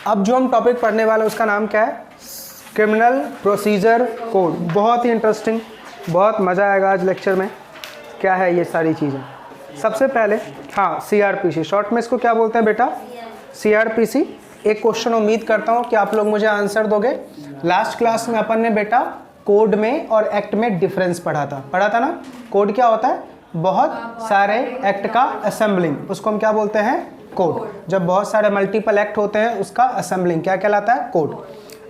अब जो हम टॉपिक पढ़ने वाले हैं उसका नाम क्या है? Criminal procedure code. बहुत ही इंटरेस्टिंग, बहुत मज़ा आएगा आज लेक्चर में। क्या है ये सारी चीज़ें? सबसे पहले हाँ, CRPC, शॉर्ट में इसको क्या बोलते हैं बेटा? CRPC। एक क्वेश्चन उम्मीद करता हूँ कि आप लोग मुझे आंसर दोगे। लास्ट क्लास में अपन ने बेटा कोड में और एक्ट में डिफरेंस पढ़ा था ना? कोड क्या होता है? बहुत सारे एक्ट का असेंबलिंग, उसको हम क्या बोलते हैं? कोड। जब बहुत सारे मल्टीपल एक्ट होते हैं उसका असेंबलिंग क्या कहलाता है? कोड।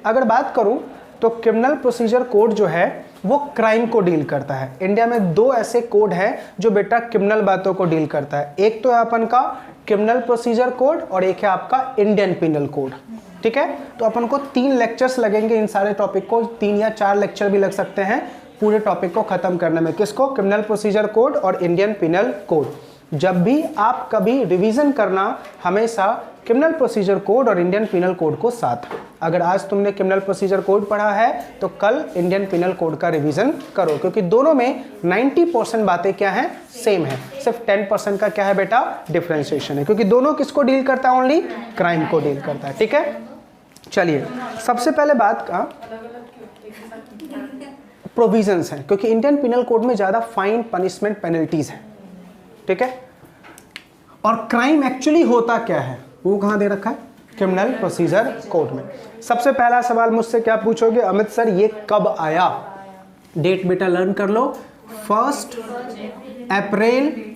अगर बात करूं तो क्रिमिनल प्रोसीजर कोड जो है वो क्राइम को डील करता है। इंडिया में दो ऐसे कोड हैं जो बेटा क्रिमिनल बातों को डील करता है। एक तो है अपन का क्रिमिनल प्रोसीजर कोड और एक है आपका इंडियन पिनल कोड। ठीक है, तो अपन को 3 लेक्चर्स लगेंगे इन सारे टॉपिक को, 3 या 4 लेक्चर भी लग सकते हैं पूरे टॉपिक को खत्म करने में। किसको? क्रिमिनल प्रोसीजर कोड और इंडियन पिनल कोड। जब भी आप कभी रिवीजन करना, हमेशा क्रिमिनल प्रोसीजर कोड और इंडियन पिनल कोड को साथ। अगर आज तुमने क्रिमिनल प्रोसीजर कोड पढ़ा है तो कल इंडियन पिनल कोड का रिवीजन करो, क्योंकि दोनों में 90% बातें क्या हैं? सेम है। सिर्फ 10% का क्या है बेटा? डिफरेंशिएशन है, क्योंकि दोनों किसको डील करता है? ओनली क्राइम को डील करता है। ठीक है, चलिए सबसे पहले बात का प्रोविजंस हैं, क्योंकि इंडियन पिनल कोड में ज़्यादा फाइन, पनिशमेंट, पेनल्टीज हैं। ठीक है, और क्राइम एक्चुअली होता क्या है वो कहाँ दे रखा है? क्रिमिनल प्रोसीजर कोड में। सबसे पहला सवाल मुझसे क्या पूछोगे? अमित सर ये कब आया? डेट बेटा लर्न कर लो। 1 अप्रैल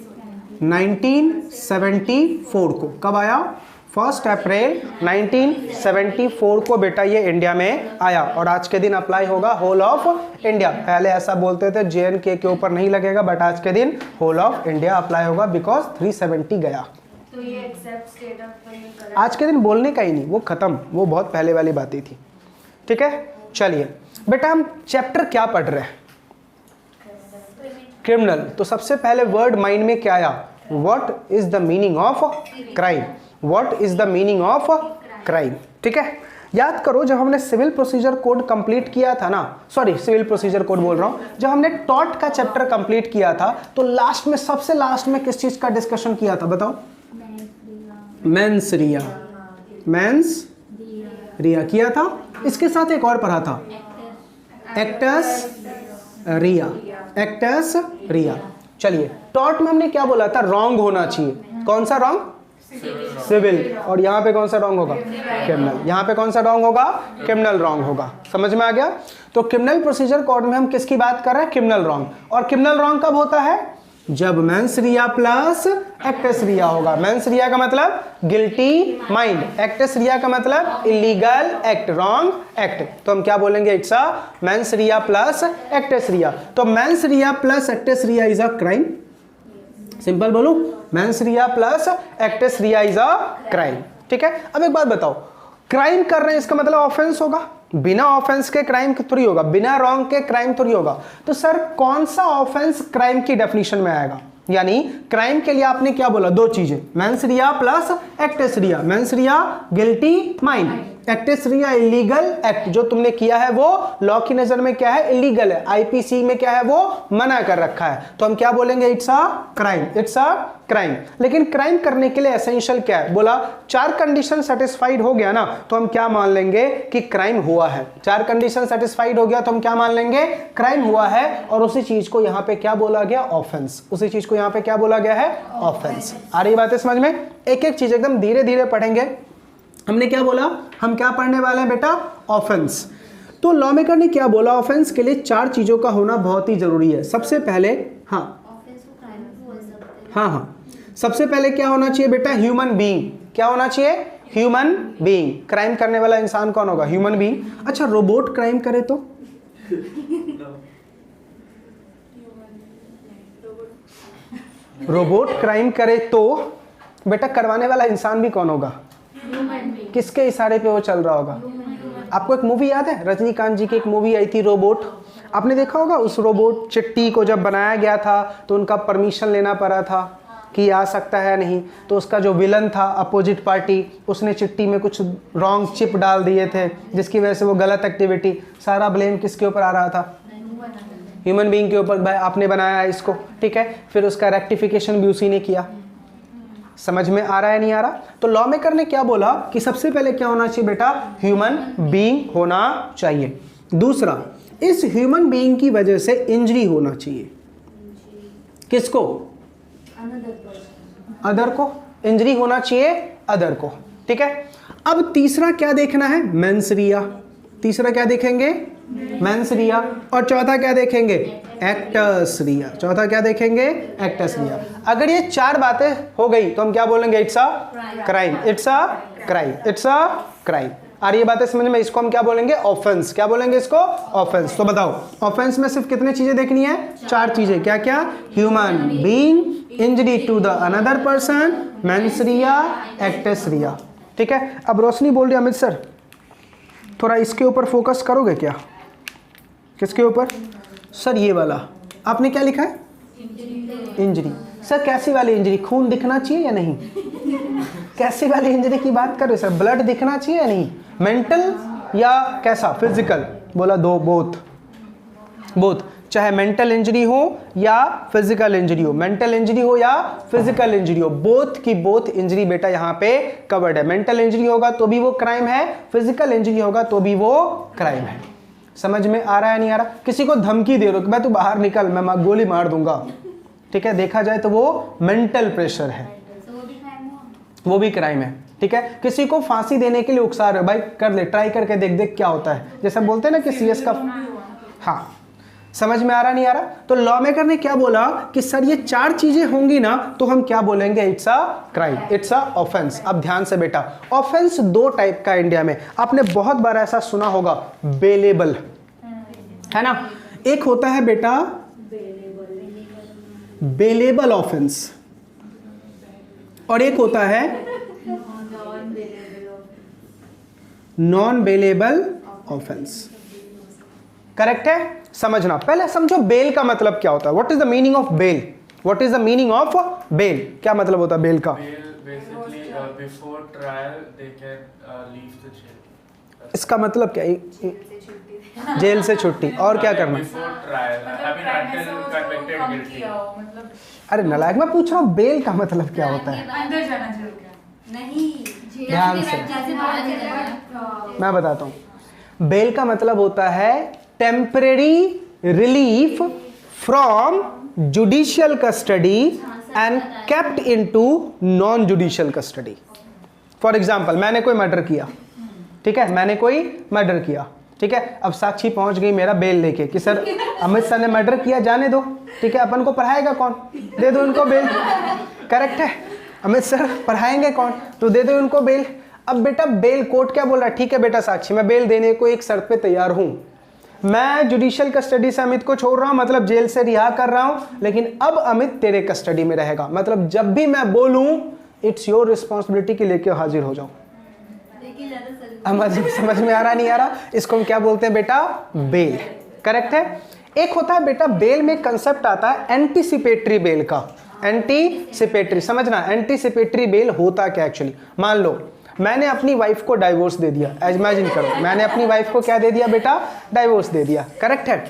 1974 को। कब आया? 1 अप्रैल 1974 को बेटा ये इंडिया में आया, और आज के दिन अप्लाई होगा होल ऑफ इंडिया। पहले ऐसा बोलते थे JNK के ऊपर नहीं लगेगा, बट आज के दिन होल ऑफ इंडिया अप्लाई होगा, बिकॉज 370 गया। तो ये एक्सेप्ट स्टेट ऑफ आज के दिन बोलने का ही नहीं, वो खत्म, वो बहुत पहले वाली बातें थी। ठीक है, चलिए बेटा हम चैप्टर क्या पढ़ रहे हैं? क्रिमिनल। तो सबसे पहले वर्ड माइंड में क्या आया? What is the meaning of crime? What is the meaning of crime? ठीक है, याद करो जब हमने सिविल प्रोसीजर कोड कंप्लीट किया था ना, सॉरी सिविल प्रोसीजर कोड बोल रहा हूं, जब हमने टॉर्ट का चैप्टर कंप्लीट किया था तो लास्ट में, सबसे लास्ट में किस चीज का डिस्कशन किया था? बताओ। मेंस रिया, मेंस रिया किया था। इसके साथ एक और पढ़ा था, एक्टस रिया, एक्टस रिया। चलिए टॉर्ट में हमने क्या बोला था? रॉन्ग होना चाहिए। कौन सा रॉन्ग? सिविल। और यहाँ पे कौन सा रॉन्ग होगा? क्रिमिनल। यहाँ पे कौन सा रॉन्ग होगा? क्रिमिनल रॉन्ग होगा। समझ में आ गया? तो क्रिमिनल प्रोसीजर कोड में हम किसकी बात कर रहे हैं? Criminal wrong. और क्रिमिनल रॉन्ग कब होता है? जब मेंस रिया प्लस एक्टस रिया होगा। मेंस रिया का मतलब गिल्टी माइंड, एक्टस रिया का मतलब इलीगल एक्ट, रॉन्ग एक्ट। तो हम क्या बोलेंगे? It's a mens rea plus actus rea. तो mens rea plus actus rea is a crime. Simple बोलूं, mens rea plus actus rea is a crime. ठीक है, अब एक बात बताओ, क्राइम कर रहे हैं इसका मतलब ऑफेंस होगा? बिना ऑफेंस के क्राइम थोड़ी होगा, बिना रॉन्ग के क्राइम थोड़ी होगा। तो सर कौन सा ऑफेंस क्राइम की डेफिनेशन में आएगा? यानी क्राइम के लिए आपने क्या बोला? 2 चीजें, mens rea plus actus rea. Mens rea guilty mind, actus rea illegal act. जो तुमने किया है वो लॉ की नजर में क्या है? इलीगल है। IPC में क्या है? वो मना कर रखा है। तो हम क्या बोलेंगे? It's a crime, it's a crime. लेकिन क्राइम करने के लिए एसेंशियल क्या है? बोला 4 कंडीशन सेटिस्फाइड हो गया ना, तो हम क्या मान लेंगे? कि क्राइम हुआ है। 4 कंडीशन सेटिस्फाइड हो गया तो हम क्या मान लेंगे? क्राइम हुआ है। और उसी चीज को यहाँ पे क्या बोला गया? ऑफेंस। उसी चीज को यहाँ पे क्या बोला गया है? ऑफेंस। आ रही बात है समझ में? एक एक चीज एकदम धीरे धीरे पढ़ेंगे। हमने क्या बोला? हम क्या पढ़ने वाले हैं बेटा? ऑफेंस। तो लॉ मेकर ने क्या बोला? ऑफेंस के लिए 4 चीजों का होना बहुत ही जरूरी है। सबसे पहले हाँ सबसे पहले क्या होना चाहिए बेटा? Human being. क्या होना चाहिए? Human being. क्राइम करने वाला इंसान कौन होगा? Human being. अच्छा, रोबोट क्राइम करे तो? रोबोट क्राइम करे तो बेटा करवाने वाला इंसान भी कौन होगा? किसके इशारे पे वो चल रहा होगा? आपको एक मूवी याद है? रजनीकांत जी की एक मूवी आई थी रोबोट, आपने देखा होगा। उस रोबोट चिट्टी को जब बनाया गया था तो उनका परमिशन लेना पड़ा था कि आ सकता है नहीं। तो उसका जो विलन था अपोजिट पार्टी, उसने चिट्टी में कुछ रॉन्ग चिप डाल दिए थे, जिसकी वजह से वो गलत एक्टिविटी, सारा ब्लेम किसके ऊपर आ रहा था? ह्यूमन बीइंग के ऊपर। भाई आपने बनाया है इसको, ठीक है, फिर उसका रेक्टिफिकेशन भी उसी ने किया। समझ में आ रहा है नहीं आ रहा? तो लॉ मेकर ने क्या बोला कि सबसे पहले क्या होना चाहिए बेटा, ह्यूमन बीइंग होना चाहिए। दूसरा, इस ह्यूमन बीइंग की वजह से इंजरी होना चाहिए। किसको? अदर को। इंजरी होना चाहिए अदर को, ठीक है। अब तीसरा क्या देखना है, मेंस रिया। तीसरा क्या देखेंगे, मेंस रिया। और चौथा क्या देखेंगे, एक्टस रिया। चौथा क्या देखेंगे, एक्टस रिया। अगर ये चार बातें हो गई तो हम क्या बोलेंगे, it's a crime, it's a crime, it's a crime. आ रही है बातें समझ में? इसको हम क्या बोलेंगे, ऑफेंस। क्या बोलेंगे इसको, ऑफेंस। तो बताओ, ऑफेंस में सिर्फ कितनी चीजें देखनी है, चार चीजें। क्या क्या, human being, injury to the another person, mens rea, actus rea, ठीक है। अब रोशनी बोल रही है, अमित सर थोड़ा इसके ऊपर फोकस करोगे क्या? किसके ऊपर सर? ये वाला आपने क्या लिखा है, इंजरी। सर कैसी वाली इंजरी, खून दिखना चाहिए या नहीं? कैसी वाली इंजरी की बात कर रहे सर, ब्लड दिखना चाहिए या नहीं? मेंटल या कैसा, फिजिकल? बोला दो, बोथ। चाहे मेंटल इंजरी हो या फिजिकल इंजरी हो, मेंटल इंजरी हो या फिजिकल इंजरी हो, बोथ की बोथ इंजरी बेटा यहाँ पे कवर्ड है। मेंटल इंजरी होगा तो भी वो क्राइम है, फिजिकल इंजरी होगा तो भी वो क्राइम है। समझ में आ रहा है नहीं आ रहा? किसी को धमकी दे रहे हो कि भाई तू बाहर निकल, मैं गोली मार दूंगा, ठीक है, देखा जाए तो वो मेंटल प्रेशर है, वो भी क्राइम है, ठीक है। किसी को फांसी देने के लिए उकसा रहे हो, भाई कर ले, ट्राई करके देख देख क्या होता है, जैसे बोलते हैं ना कि सीएस का। हाँ, समझ में आ रहा नहीं आ रहा? तो लॉ मेकर ने क्या बोला कि सर ये चार चीजें होंगी ना तो हम क्या बोलेंगे, it's a crime, it's a offence. अब ध्यान से बेटा, ऑफेंस दो टाइप का इंडिया में, आपने बहुत बार ऐसा सुना होगा, बेलेबल, है ना। एक होता है बेटा बेलेबल ऑफेंस और एक होता है नॉन बेलेबल ऑफेंस। करेक्ट है? समझना, पहले समझो बेल का मतलब क्या होता है। What is the meaning of bail? What is the meaning of bail? क्या मतलब होता है बेल का? Before trial, they can leave the jail. इसका मतलब क्या है? जेल से छुट्टी। और क्या करना? Before trial, I mean until convicted guilty. अरे नालायक, मैं पूछ रहा हूँ बेल का मतलब क्या होता है? अंदर जाना जेल क्या? नहीं, ध्यान से मैं बताता हूँ। बेल का मतलब होता है temporary relief from judicial custody and kept into non judicial custody. For example, मैंने कोई मर्डर किया, ठीक है, मैंने कोई मर्डर किया, ठीक है। अब साक्षी पहुंच गई मेरा बेल लेके कि सर अमित सर ने मर्डर किया, जाने दो, ठीक है। अपन को पढ़ाएगा कौन? दे दो उनको बेल। करेक्ट है, अमित सर पढ़ाएंगे कौन? तो दे दो उनको बेल। अब बेटा बेल, कोर्ट क्या बोल रहा है, ठीक है बेटा साक्षी मैं बेल देने को एक शर्त पे तैयार हूं, मैं जुडिशियल कस्टडी से अमित को छोड़ रहा हूं, मतलब जेल से रिहा कर रहा हूं, लेकिन अब अमित तेरे कस्टडी में रहेगा, मतलब जब भी मैं बोलूं इट्स योर रिस्पॉन्सिबिलिटी कि लेके हाजिर हो जाओ। समझ में आ रहा नहीं आ रहा? इसको हम क्या बोलते हैं बेटा, बेल। करेक्ट है। एक होता है बेटा बेल में कंसेप्ट आता है एंटीसिपेटरी बेल का। एंटीसिपेटरी समझना, एंटीसिपेटरी बेल होता क्या एक्चुअली। मान लो मैंने अपनी वाइफ को डाइवोर्स दे दिया, इमेजिन करो मैंने अपनी वाइफ को क्या दे दिया बेटा, डाइवोर्स दे दिया। करेक्ट है।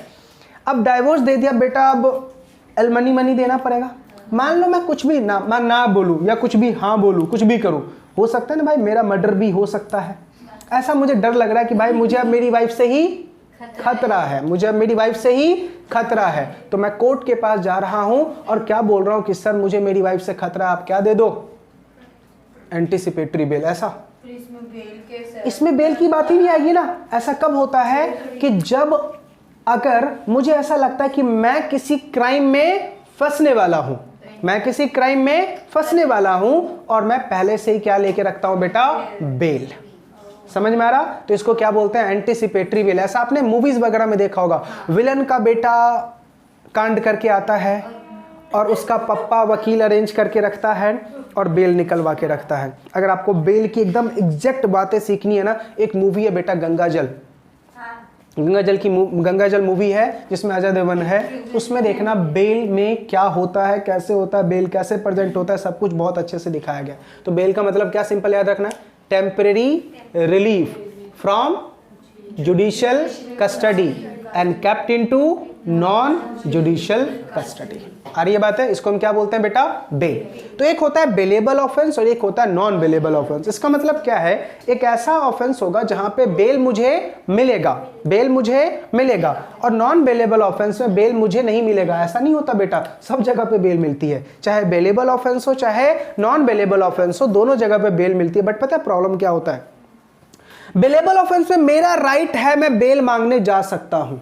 अब डाइवोर्स दे दिया बेटा, अब एलमनी मनी देना पड़ेगा। मान लो मैं कुछ भी ना बोलूं या कुछ भी हाँ बोलूं, कुछ भी करूं, हो सकता है ना भाई मेरा मर्डर भी हो सकता है। ऐसा मुझे डर लग रहा है कि भाई मुझे अब मेरी वाइफ से ही खतरा है, मुझे अब मेरी वाइफ से ही खतरा है, तो मैं कोर्ट के पास जा रहा हूं और क्या बोल रहा हूं कि सर मुझे मेरी वाइफ से खतरा, आप क्या दे दो, एंटीसिपेटरी बेल। ऐसा इसमें बेल की बात ही नहीं आएगी ना। ऐसा कब होता है कि जब अगर मुझे ऐसा लगता है कि मैं किसी क्राइम में फंसने वाला हूं, मैं किसी क्राइम में फंसने वाला हूं और मैं पहले से ही क्या लेके रखता हूं बेटा, बेल। समझ में आ रहा? तो इसको क्या बोलते हैं, एंटीसिपेटरी बेल। ऐसा आपने मूवीज वगैरह में देखा होगा, विलन का बेटा कांड करके आता है और उसका पप्पा वकील अरेंज करके रखता है और बेल निकलवा के रखता है। अगर आपको बेल की एकदम एग्जैक्ट बातें सीखनी है ना, एक मूवी है बेटा गंगाजल। गंगाजल मूवी है जिसमें अजय देवगन है, उसमें देखना बेल में क्या होता है, कैसे होता है, बेल कैसे प्रेजेंट होता है, सब कुछ बहुत अच्छे से दिखाया गया। तो बेल का मतलब क्या, सिंपल याद रखना है, temporary relief from judicial custody and kept into non judicial custody. आ रही है बात है, इसको हम क्या बोलते हैं बेटा, बेल। तो एक होता है बेलेबल ऑफेंस और एक होता है नॉन बेलेबल ऑफेंस। इसका मतलब क्या है, एक ऐसा ऑफेंस होगा जहां पे बेल मुझे मिलेगा, बेल मुझे मिलेगा, और नॉन बेलेबल ऑफेंस में बेल मुझे नहीं मिलेगा। ऐसा नहीं होता बेटा, सब जगह पे बेल मिलती है, चाहे बेलेबल ऑफेंस हो चाहे नॉन बेलेबल ऑफेंस हो, दोनों जगह पे बेल मिलती है। बट पता है प्रॉब्लम क्या होता है, बेलेबल ऑफेंस में मेरा राइट है, मैं बेल मांगने जा सकता हूं।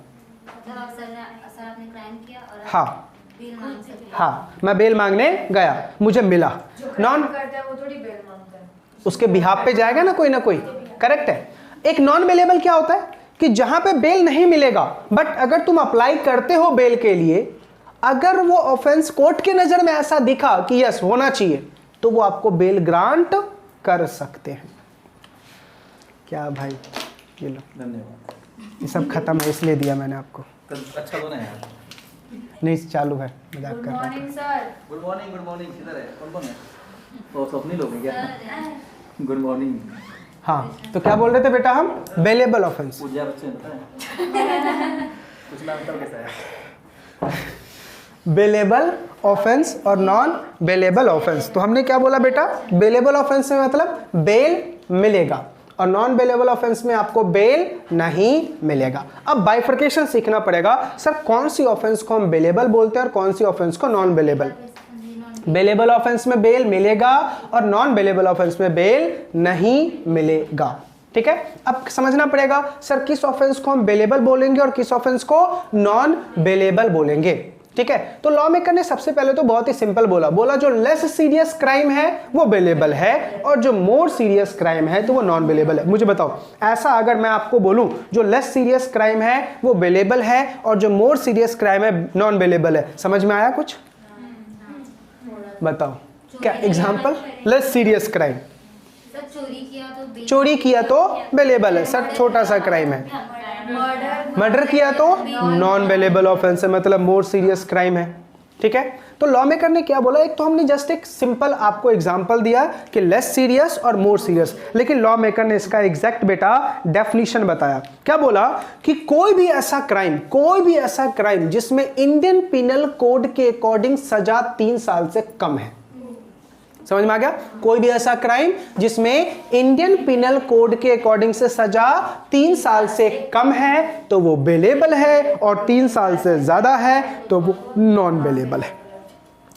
सर आपने क्राइम किया और हाँ बेल मांग सकते हैं। हाँ, मैं बेल मांगने गया, मुझे मिला, नॉन करता है वो थोड़ी बेल मांगता है, उसके बिहाफ पे जाएगा ना कोई, करेक्ट है। एक नॉन बेलेबल क्या होता है कि जहां पे बेल नहीं मिलेगा, बट अगर तुम अप्लाई करते हो बेल के लिए, अगर वो ऑफेंस कोर्ट के नजर में ऐसा दिखा कि यस होना चाहिए, तो वो आपको बेल ग्रांट कर सकते हैं। क्या भाई, ये लो, धन्यवाद। ये सब खत्म है इसलिए दिया मैंने आपको। अच्छा तो नहीं यार। नहीं चालू है, मजाक गुड कर रहा था। Morning sir. गुड मॉर्निंग, किधर है, कौन कौन है? ओ स्वप्नी लोग हैं क्या? Good morning. हाँ, तो क्या बोल रहे थे बेटा हम, बेलेबल ऑफेंस। पूजा बच्चे पता है? कुछ नाम तो कैसा है? बेलेबल ऑफेंस और नॉन बेलेबल ऑफेंस। तो हमने क्या बोला बेटा, बेलेबल ऑफेंस में मतलब बेल मिलेगा और नॉन बेलेबल ऑफेंस में आपको बेल नहीं मिलेगा। अब बाइफर्केशन सीखना पड़ेगा, सर कौन सी ऑफेंस को हम बेलेबल बोलते हैं और कौन सी ऑफेंस को नॉन बेलेबल। बेलेबल ऑफेंस में बेल मिलेगा और नॉन बेलेबल ऑफेंस में बेल नहीं मिलेगा। ठीक है, अब समझना पड़ेगा सर किस ऑफेंस को हम बेलेबल बोलेंगे और किस ऑफेंस को नॉन बेलेबल बोलेंगे। ठीक है, तो लॉ मेकर ने सबसे पहले तो बहुत ही सिंपल बोला जो लेस सीरियस क्राइम है वो बेलेबल है और जो मोर सीरियस क्राइम है तो वो नॉन बेलेबल है। मुझे बताओ, ऐसा अगर मैं आपको बोलूं जो लेस सीरियस क्राइम है वो बेलेबल है और जो मोर सीरियस क्राइम है नॉन बेलेबल है, समझ में आया कुछ? बताओ क्या example, less serious crime, sir चोरी किया तो बेलेबल है, सर छोटा सा क्राइम है। मर्डर किया तो नॉन बेलेबल ऑफेंस है, मतलब मोर सीरियस क्राइम है। ठीक है, तो लॉ मेकर ने क्या बोला, एक तो हमने जस्ट एक सिंपल आपको एग्जांपल दिया कि लेस सीरियस और मोर सीरियस, लेकिन लॉ मेकर ने इसका एग्जैक्ट बेटा डेफिनेशन बताया। क्या बोला कि कोई भी ऐसा क्राइम जिसमें इंडियन पिनल कोड के अकॉर्डिंग सजा 3 साल से कम है। समझ में आ गया? कोई भी ऐसा क्राइम जिसमें इंडियन पिनल कोड के अकॉर्डिंग से सजा 3 साल से कम है तो वो बेलेबल है और 3 साल से ज्यादा है तो वो नॉन बेलेबल है।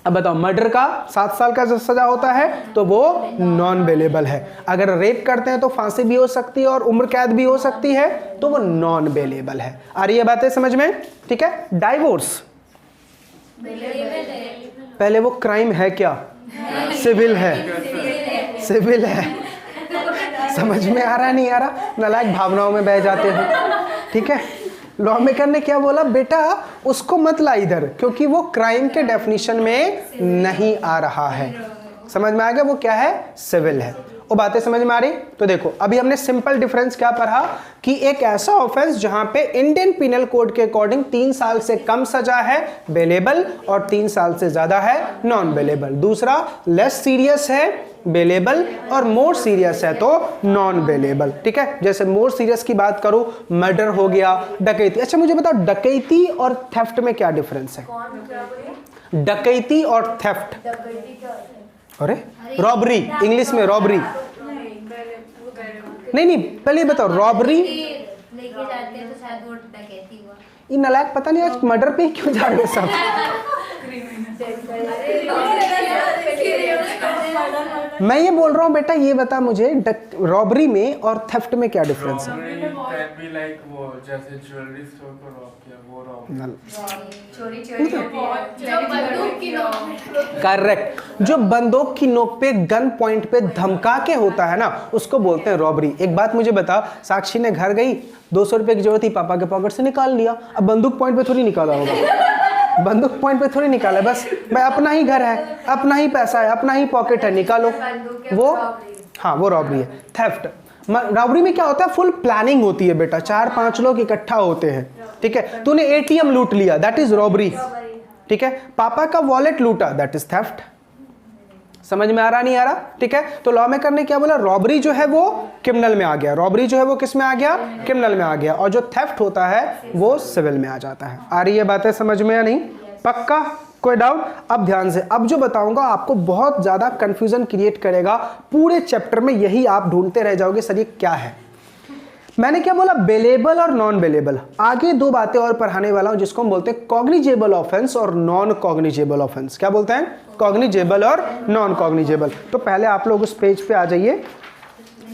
अब बताओ, मर्डर का 7 साल का सजा होता है तो वो नॉन बेलेबल है। अगर रेप करते हैं तो फांसी भी हो सकती है और उम्र कैद भी हो सकती है तो वो नॉन बेलेबल है। आ रही है बातें समझ में? ठीक है, डाइवोर्स पहले वो क्राइम है क्या? सिविल है, सिविल है। समझ में आ रहा नहीं आ रहा? नालायक भावनाओं में बह जाते हो। ठीक है, लॉ मेकर ने क्या बोला, बेटा उसको मत ला इधर क्योंकि वो क्राइम के डेफिनेशन में नहीं आ रहा है। समझ में आ गया? वो क्या है? सिविल है। वो बातें समझ में आ रही? तो देखो, अभी हमने सिंपल डिफरेंस क्या पढ़ा कि एक ऐसा ऑफेंस जहां पे इंडियन पिनल कोड के अकॉर्डिंग 3 साल से कम सजा है बेलेबल और 3 साल से ज्यादा है नॉन बेलेबल। दूसरा लेस सीरियस है बेलेबल और मोर सीरियस है तो नॉन बेलेबल। ठीक है, जैसे मोर सीरियस की बात करूं, मर्डर हो गया, डकैती। अच्छा मुझे बताओ, डकैती और थेफ्ट में क्या डिफरेंस है? डकैती और थेफ्ट, अरे रॉबरी, इंग्लिश में रॉबरी। नहीं पहले बताओ, रॉबरी लेके जाते हैं तो शायद वो डकैती हुआ। ये नालायक पता नहीं आज मर्डर पे क्यों जा रहे हो सब। मैं ये बोल रहा हूँ बेटा, ये बता मुझे रॉबरी में और थेफ्ट में क्या डिफरेंस है? कैन बी लाइक वो जैसे ज्वेलरी स्टोर को रॉब किया, वो रॉब। चोरी जो बंदूक की नोक करेक्ट, जो बंदूक की नोक पे गन पॉइंट पे धमका के होता है ना, उसको बोलते हैं रॉबरी। एक बात मुझे बता, साक्षी ने घर गई, 200 रुपए की जरूरत थी, पापा के पॉकेट से निकाल लिया। अब बंदूक पॉइंट पे थोड़ी निकाला होगा, बंदूक पॉइंट पे थोड़ी निकाला, बस भाई अपना ही घर है, अपना ही पैसा है, अपना ही पॉकेट है, निकालो। वो हाँ, वो रॉबरी है। थेफ्ट, रॉबरी में क्या होता है, फुल प्लानिंग होती है बेटा, 4-5 लोग इकट्ठा होते हैं। ठीक है, तूने एटीएम लूट लिया, दैट इज रॉबरी। ठीक है, पापा का वॉलेट लूटा, दैट इज थेफ्ट। समझ में आ रहा नहीं आ रहा? ठीक है, तो लॉ मेकर ने क्या बोला, रॉबरी जो है वो क्रिमिनल में आ गया, रॉबरी जो है वो किस में आ गया, क्रिमिनल में आ गया, और जो थेफ्ट होता है वो सिविल में आ जाता है। आ रही है बातें समझ में या नहीं? पक्का? कोई डाउट? अब ध्यान से, अब जो बताऊंगा आपको बहुत ज्यादा कंफ्यूजन क्रिएट करेगा, पूरे चैप्टर में यही आप ढूंढते रह जाओगे सर ये क्या है। मैंने क्या बोला, बेलेबल और नॉन बेलेबल। आगे दो बातें और पढ़ाने वाला हूं जिसको हम बोलते हैं कॉग्निजेबल ऑफेंस और नॉन कॉग्निजेबल ऑफेंस। क्या बोलते हैं? कॉग्निजेबल और नॉन कॉग्निजेबल। तो पहले आप लोग उस पेज पे आ जाइए,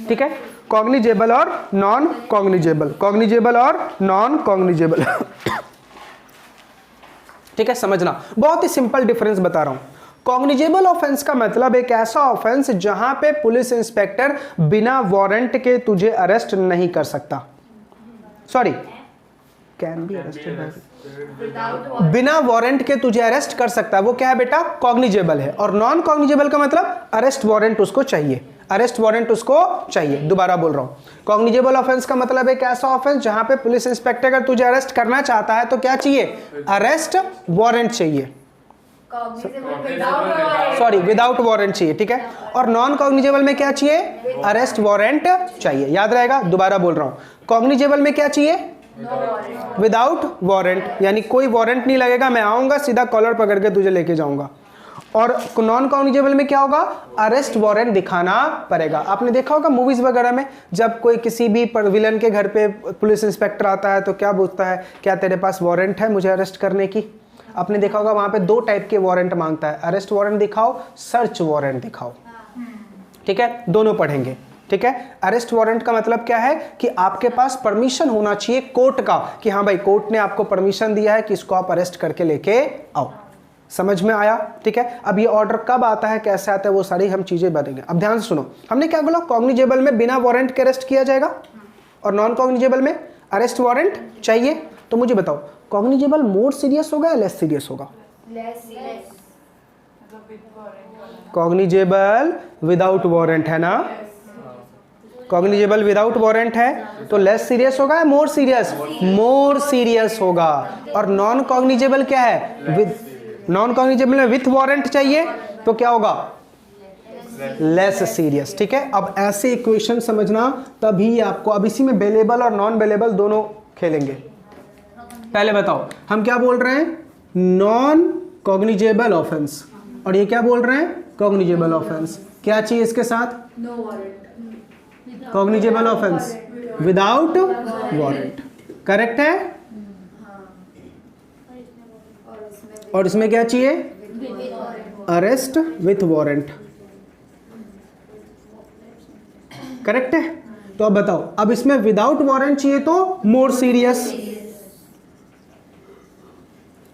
ठीक है, कॉग्निजेबल और नॉन कॉग्निजेबल, कॉग्निजेबल और नॉन कॉग्निजेबल। ठीक है, समझना, बहुत ही सिंपल डिफरेंस बता रहा हूं। कॉग्निजेबल ऑफेंस का मतलब एक ऐसा ऑफेंस जहां पे पुलिस इंस्पेक्टर बिना वारंट के तुझे अरेस्ट नहीं कर सकता, सॉरी कैन बी अरेस्टेड, बिना वारंट के तुझे अरेस्ट कर सकता है, वो क्या है बेटा, कॉग्निजेबल है। और नॉन कॉग्निजेबल का मतलब अरेस्ट वारंट उसको चाहिए, अरेस्ट वारंट उसको चाहिए। दोबारा बोल रहा हूं, कॉग्निजेबल ऑफेंस का मतलब एक ऐसा ऑफेंस जहां पे पुलिस इंस्पेक्टर अगर तुझे अरेस्ट करना चाहता है तो क्या चाहिए, अरेस्ट वारंट चाहिए, सॉरी विदाउट वारंट चाहिए, ठीक है। और नॉन कॉग्निजेबल में क्या चाहिए, अरेस्ट वारंट चाहिए, याद रहेगा। दोबारा बोल रहा हूं, कॉग्निजेबल में क्या चाहिए, विदाउट वारंट, यानी कोई वारंट नहीं लगेगा, मैं आऊंगा सीधा कॉलर पकड़ के तुझे लेके जाऊंगा। और नॉन कॉग्निजेबल में क्या होगा, अरेस्ट वारंट दिखाना पड़ेगा। आपने देखा होगा मूवीज वगैरह में, जब कोई किसी भी विलन के घर पे पुलिस इंस्पेक्टर आता है तो क्या पूछता है, क्या तेरे पास वारंट है मुझे अरेस्ट करने की। आपने देखा होगा वहां पे दो टाइप के वारंट मांगता है, अरेस्ट वारंट दिखाओ, सर्च वारंट दिखाओ, ठीक है, दोनों पढ़ेंगे, ठीक है। अरेस्ट वारंट का मतलब क्या है कि आपके पास परमिशन होना चाहिए कोर्ट का, कि हाँ भाई कोर्ट ने आपको परमिशन दिया है कि इसको आप अरेस्ट करके लेके आओ। समझ में आया? ठीक है। अब ये ऑर्डर कब आता है, कैसे आता है, वो सारी हम चीजें बताएंगे। अब ध्यान से सुनो, हमने क्या बोला, कॉग्निजेबल में बिना वारंट के अरेस्ट किया जाएगा और नॉन कॉग्निजेबल में अरेस्ट वारंट चाहिए। तो मुझे बताओ, कॉग्निजेबल मोर सीरियस होगा या लेस सीरियस होगा? कॉग्निजेबल विदाउट वारंट है ना, कॉग्निजेबल विदाउट वारंट है तो लेस सीरियस होगा या मोर सीरियस? मोर सीरियस होगा। और नॉन कॉग्निजेबल क्या है, विद, नॉन कॉग्निजेबल में विथ वारंट चाहिए तो क्या होगा, लेस सीरियस, ठीक है। अब ऐसे इक्वेशन समझना, तभी आपको, अब इसी में बेलेबल और नॉन बेलेबल दोनों खेलेंगे। पहले बताओ हम क्या बोल रहे हैं, नॉन कॉग्निजेबल ऑफेंस, और ये क्या बोल रहे हैं, कॉग्निजेबल ऑफेंस। क्या चाहिए इसके साथ, no warrant, cognizable offence without warrant, correct है। और इसमें क्या चाहिए, अरेस्ट विथ वारंट, करेक्ट है। तो अब बताओ, अब इसमें विदाउट वारंट चाहिए तो मोर सीरियस,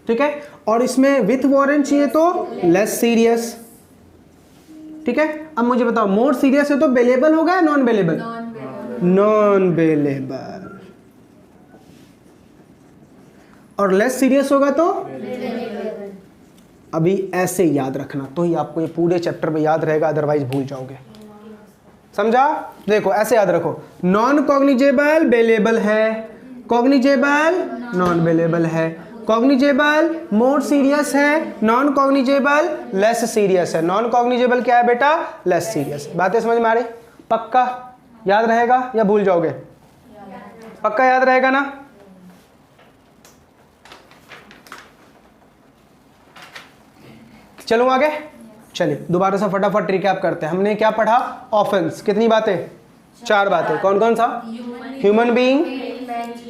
ठीक है, और इसमें विथ वारंट चाहिए तो लेस सीरियस, ठीक है। अब मुझे बताओ, मोर सीरियस है तो बेलेबल होगा या नॉन बेलेबल? Non bailable. और लेस सीरियस होगा तो अभी ऐसे याद रखना, तो ही आपको ये पूरे चैप्टर में याद रहेगा, अदरवाइज भूल जाओगे। समझा? देखो ऐसे याद रखो, नॉन कॉग्निजेबल बेलेबल है, कॉग्निजेबल नॉन बेलेबल है, कॉग्निजेबल मोर सीरियस है, नॉन कॉग्निजेबल लेस सीरियस है। नॉन कॉग्निजेबल क्या है बेटा, लेस सीरियस। बातें समझ में आ रही? पक्का याद रहेगा या भूल जाओगे? पक्का याद रहेगा ना? चलो आगे, चलिए दोबारा से फटाफट रिकैप करते हैं। हमने क्या पढ़ा, ऑफेंस, कितनी बातें, 4 बातें, कौन कौन सा, human being,